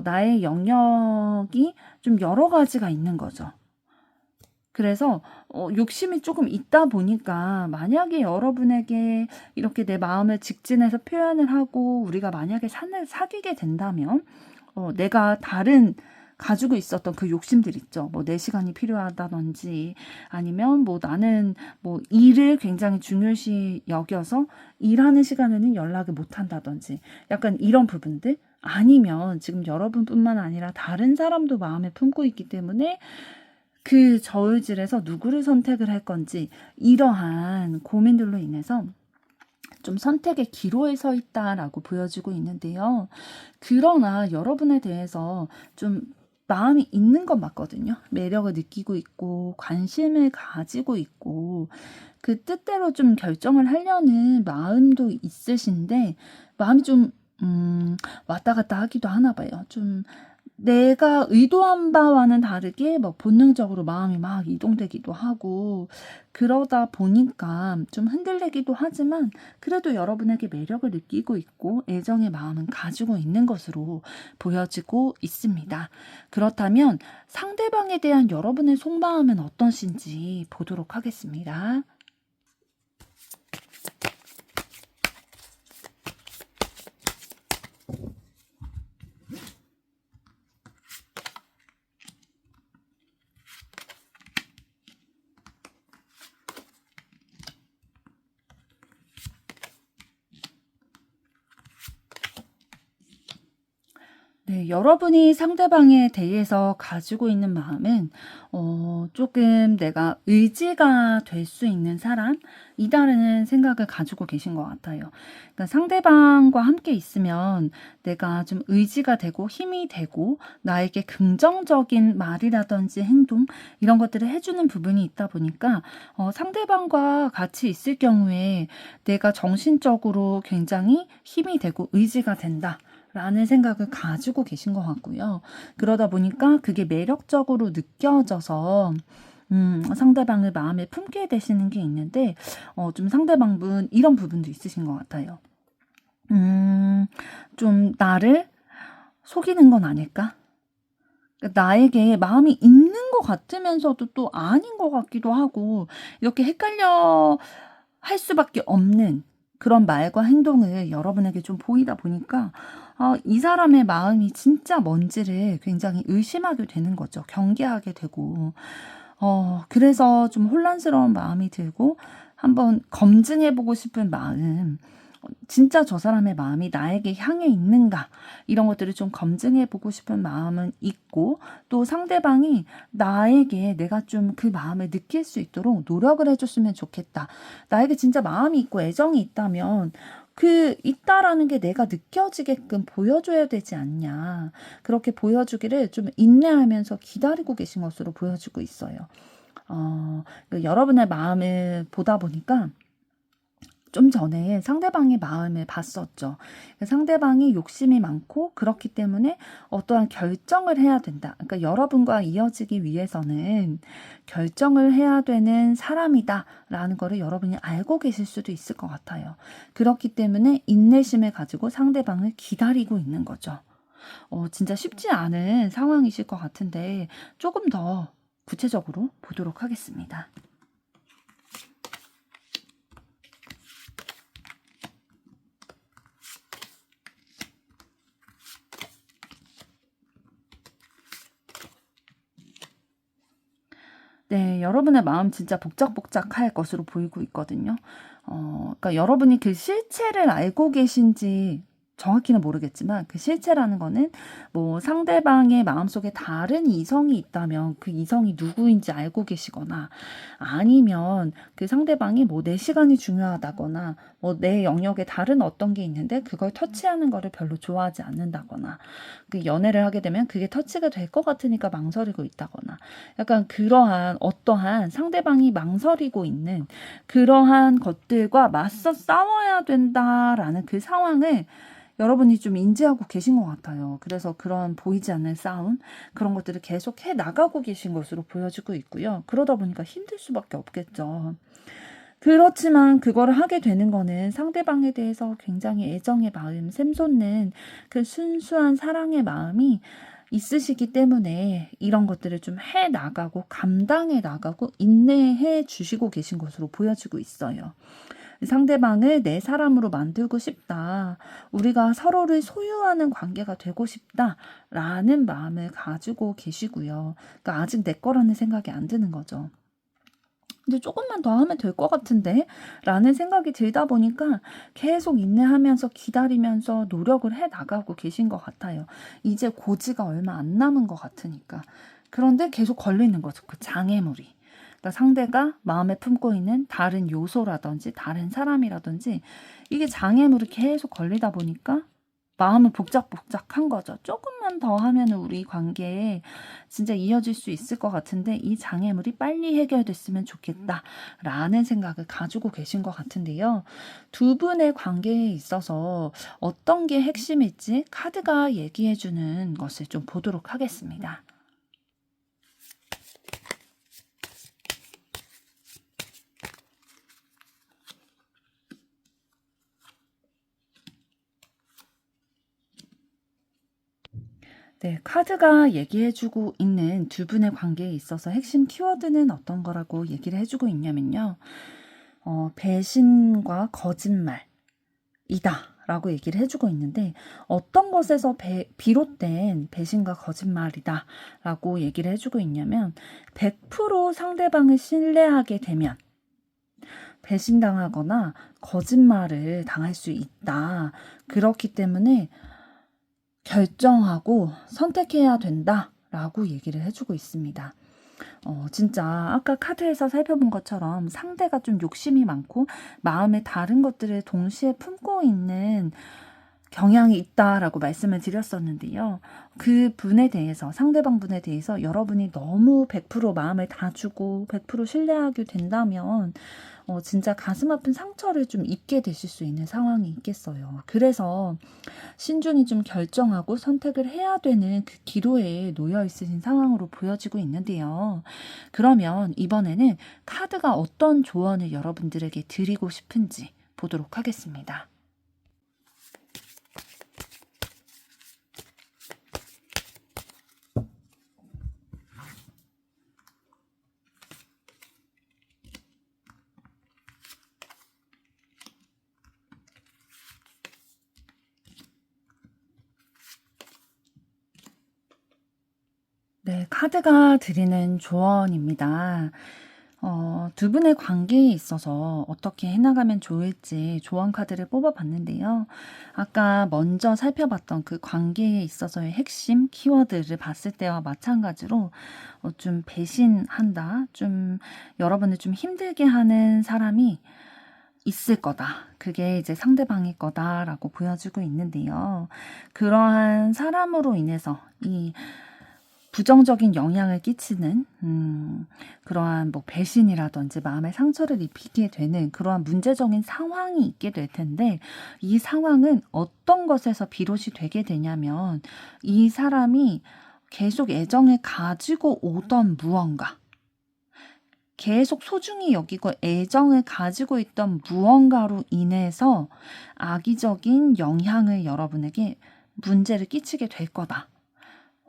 나의 영역이 좀 여러 가지가 있는 거죠. 그래서 욕심이 조금 있다 보니까, 만약에 여러분에게 이렇게 내 마음을 직진해서 표현을 하고 우리가 만약에 사귀게 된다면 내가 다른 가지고 있었던 그 욕심들 있죠. 뭐 내 시간이 필요하다든지, 아니면 뭐 나는 뭐 일을 굉장히 중요시 여겨서 일하는 시간에는 연락을 못 한다든지, 약간 이런 부분들, 아니면 지금 여러분뿐만 아니라 다른 사람도 마음에 품고 있기 때문에 그 저울질에서 누구를 선택을 할 건지, 이러한 고민들로 인해서 좀 선택의 기로에 서 있다라고 보여지고 있는데요. 그러나 여러분에 대해서 좀 마음이 있는 건 맞거든요. 매력을 느끼고 있고 관심을 가지고 있고 그 뜻대로 좀 결정을 하려는 마음도 있으신데, 마음이 좀 왔다 갔다 하기도 하나 봐요. 좀 내가 의도한 바와는 다르게 뭐 본능적으로 마음이 막 이동되기도 하고, 그러다 보니까 좀 흔들리기도 하지만 그래도 여러분에게 매력을 느끼고 있고 애정의 마음은 가지고 있는 것으로 보여지고 있습니다. 그렇다면 상대방에 대한 여러분의 속마음은 어떠신지 보도록 하겠습니다. 네, 여러분이 상대방에 대해서 가지고 있는 마음은 조금 내가 의지가 될 수 있는 사람이다라는 생각을 가지고 계신 것 같아요. 그러니까 상대방과 함께 있으면 내가 좀 의지가 되고 힘이 되고 나에게 긍정적인 말이라든지 행동, 이런 것들을 해주는 부분이 있다 보니까 상대방과 같이 있을 경우에 내가 정신적으로 굉장히 힘이 되고 의지가 된다 라는 생각을 가지고 계신 것 같고요. 그러다 보니까 그게 매력적으로 느껴져서 상대방을 마음에 품게 되시는 게 있는데, 좀 상대방분 이런 부분도 있으신 것 같아요. 좀 나를 속이는 건 아닐까? 나에게 마음이 있는 것 같으면서도 또 아닌 것 같기도 하고, 이렇게 헷갈려 할 수밖에 없는 그런 말과 행동을 여러분에게 좀 보이다 보니까 이 사람의 마음이 진짜 뭔지를 굉장히 의심하게 되는 거죠. 경계하게 되고. 그래서 좀 혼란스러운 마음이 들고 한번 검증해보고 싶은 마음, 진짜 저 사람의 마음이 나에게 향해 있는가 이런 것들을 좀 검증해 보고 싶은 마음은 있고 또 상대방이 나에게 내가 좀 그 마음을 느낄 수 있도록 노력을 해줬으면 좋겠다. 나에게 진짜 마음이 있고 애정이 있다면 그 있다라는 게 내가 느껴지게끔 보여줘야 되지 않냐. 그렇게 보여주기를 좀 인내하면서 기다리고 계신 것으로 보여지고 있어요. 여러분의 마음을 보다 보니까 좀 전에 상대방의 마음을 봤었죠. 상대방이 욕심이 많고 그렇기 때문에 어떠한 결정을 해야 된다. 그러니까 여러분과 이어지기 위해서는 결정을 해야 되는 사람이다라는 거를 여러분이 알고 계실 수도 있을 것 같아요. 그렇기 때문에 인내심을 가지고 상대방을 기다리고 있는 거죠. 진짜 쉽지 않은 상황이실 것 같은데 조금 더 구체적으로 보도록 하겠습니다. 네, 여러분의 마음 진짜 복작복작할 것으로 보이고 있거든요. 그러니까 여러분이 그 실체를 알고 계신지 정확히는 모르겠지만 그 실체라는 거는 뭐 상대방의 마음속에 다른 이성이 있다면 그 이성이 누구인지 알고 계시거나 아니면 그 상대방이 뭐 내 시간이 중요하다거나 뭐 내 영역에 다른 어떤 게 있는데 그걸 터치하는 거를 별로 좋아하지 않는다거나 그 연애를 하게 되면 그게 터치가 될 것 같으니까 망설이고 있다거나 약간 그러한 어떠한 상대방이 망설이고 있는 그러한 것들과 맞서 싸워야 된다라는 그 상황을 여러분이 좀 인지하고 계신 것 같아요. 그래서 그런 보이지 않는 싸움, 그런 것들을 계속 해 나가고 계신 것으로 보여지고 있고요. 그러다 보니까 힘들 수밖에 없겠죠. 그렇지만 그거를 하게 되는 거는 상대방에 대해서 굉장히 애정의 마음, 샘솟는 그 순수한 사랑의 마음이 있으시기 때문에 이런 것들을 좀 해 나가고 감당해 나가고 인내해 주시고 계신 것으로 보여지고 있어요. 상대방을 내 사람으로 만들고 싶다. 우리가 서로를 소유하는 관계가 되고 싶다라는 마음을 가지고 계시고요. 그러니까 아직 내 거라는 생각이 안 드는 거죠. 근데 조금만 더 하면 될 것 같은데? 라는 생각이 들다 보니까 계속 인내하면서 기다리면서 노력을 해 나가고 계신 것 같아요. 이제 고지가 얼마 안 남은 것 같으니까. 그런데 계속 걸리는 거죠. 그 장애물이. 그러니까 상대가 마음에 품고 있는 다른 요소라든지 다른 사람이라든지 이게 장애물이 계속 걸리다 보니까 마음은 복작복작한 거죠. 조금만 더 하면 우리 관계에 진짜 이어질 수 있을 것 같은데 이 장애물이 빨리 해결됐으면 좋겠다라는 생각을 가지고 계신 것 같은데요. 두 분의 관계에 있어서 어떤 게 핵심일지 카드가 얘기해주는 것을 좀 보도록 하겠습니다. 네, 카드가 얘기해주고 있는 두 분의 관계에 있어서 핵심 키워드는 어떤 거라고 얘기를 해주고 있냐면요. 배신과 거짓말이다 라고 얘기를 해주고 있는데 어떤 것에서 비롯된 배신과 거짓말이다 라고 얘기를 해주고 있냐면 100% 상대방을 신뢰하게 되면 배신당하거나 거짓말을 당할 수 있다. 그렇기 때문에 결정하고 선택해야 된다라고 얘기를 해주고 있습니다. 진짜 아까 카드에서 살펴본 것처럼 상대가 좀 욕심이 많고 마음에 다른 것들을 동시에 품고 있는 경향이 있다라고 말씀을 드렸었는데요. 그 분에 대해서 상대방 분에 대해서 여러분이 너무 100% 마음을 다 주고 100% 신뢰하게 된다면 진짜 가슴 아픈 상처를 좀 입게 되실 수 있는 상황이 있겠어요. 그래서 신중히 좀 결정하고 선택을 해야 되는 그 기로에 놓여 있으신 상황으로 보여지고 있는데요. 그러면 이번에는 카드가 어떤 조언을 여러분들에게 드리고 싶은지 보도록 하겠습니다. 네, 카드가 드리는 조언입니다. 두 분의 관계에 있어서 어떻게 해나가면 좋을지 조언 카드를 뽑아봤는데요. 아까 먼저 살펴봤던 그 관계에 있어서의 핵심 키워드를 봤을 때와 마찬가지로 좀 배신한다, 좀 여러분을 좀 힘들게 하는 사람이 있을 거다. 그게 이제 상대방일 거다라고 보여주고 있는데요. 그러한 사람으로 인해서 이 부정적인 영향을 끼치는 그러한 뭐 배신이라든지 마음의 상처를 입히게 되는 그러한 문제적인 상황이 있게 될 텐데, 이 상황은 어떤 것에서 비롯이 되게 되냐면 이 사람이 계속 애정을 가지고 오던 무언가, 계속 소중히 여기고 애정을 가지고 있던 무언가로 인해서 악의적인 영향을 여러분에게 문제를 끼치게 될 거다.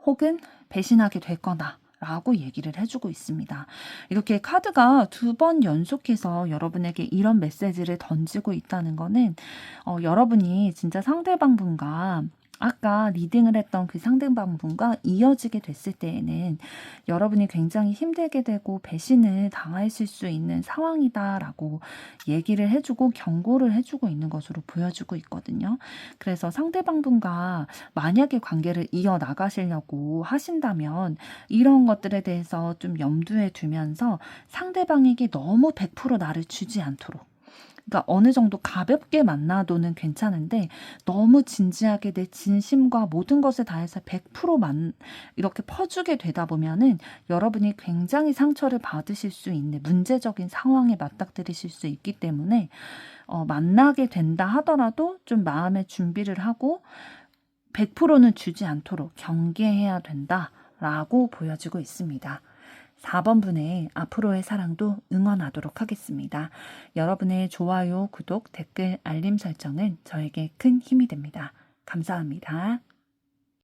혹은 배신하게 될 거다 라고 얘기를 해주고 있습니다. 이렇게 카드가 2번 연속해서 여러분에게 이런 메시지를 던지고 있다는 거는 여러분이 진짜 상대방분과 아까 리딩을 했던 그 상대방분과 이어지게 됐을 때에는 여러분이 굉장히 힘들게 되고 배신을 당하실 수 있는 상황이다라고 얘기를 해주고 경고를 해주고 있는 것으로 보여주고 있거든요. 그래서 상대방분과 만약에 관계를 이어나가시려고 하신다면 이런 것들에 대해서 좀 염두에 두면서 상대방에게 너무 100% 나를 주지 않도록, 그러니까 어느 정도 가볍게 만나도는 괜찮은데 너무 진지하게 내 진심과 모든 것을 다해서 100%만 이렇게 퍼주게 되다 보면은 여러분이 굉장히 상처를 받으실 수 있는 문제적인 상황에 맞닥뜨리실 수 있기 때문에 만나게 된다 하더라도 좀 마음의 준비를 하고 100%는 주지 않도록 경계해야 된다라고 보여지고 있습니다. 4번 분의 앞으로의 사랑도 응원하도록 하겠습니다. 여러분의 좋아요, 구독, 댓글, 알림 설정은 저에게 큰 힘이 됩니다. 감사합니다.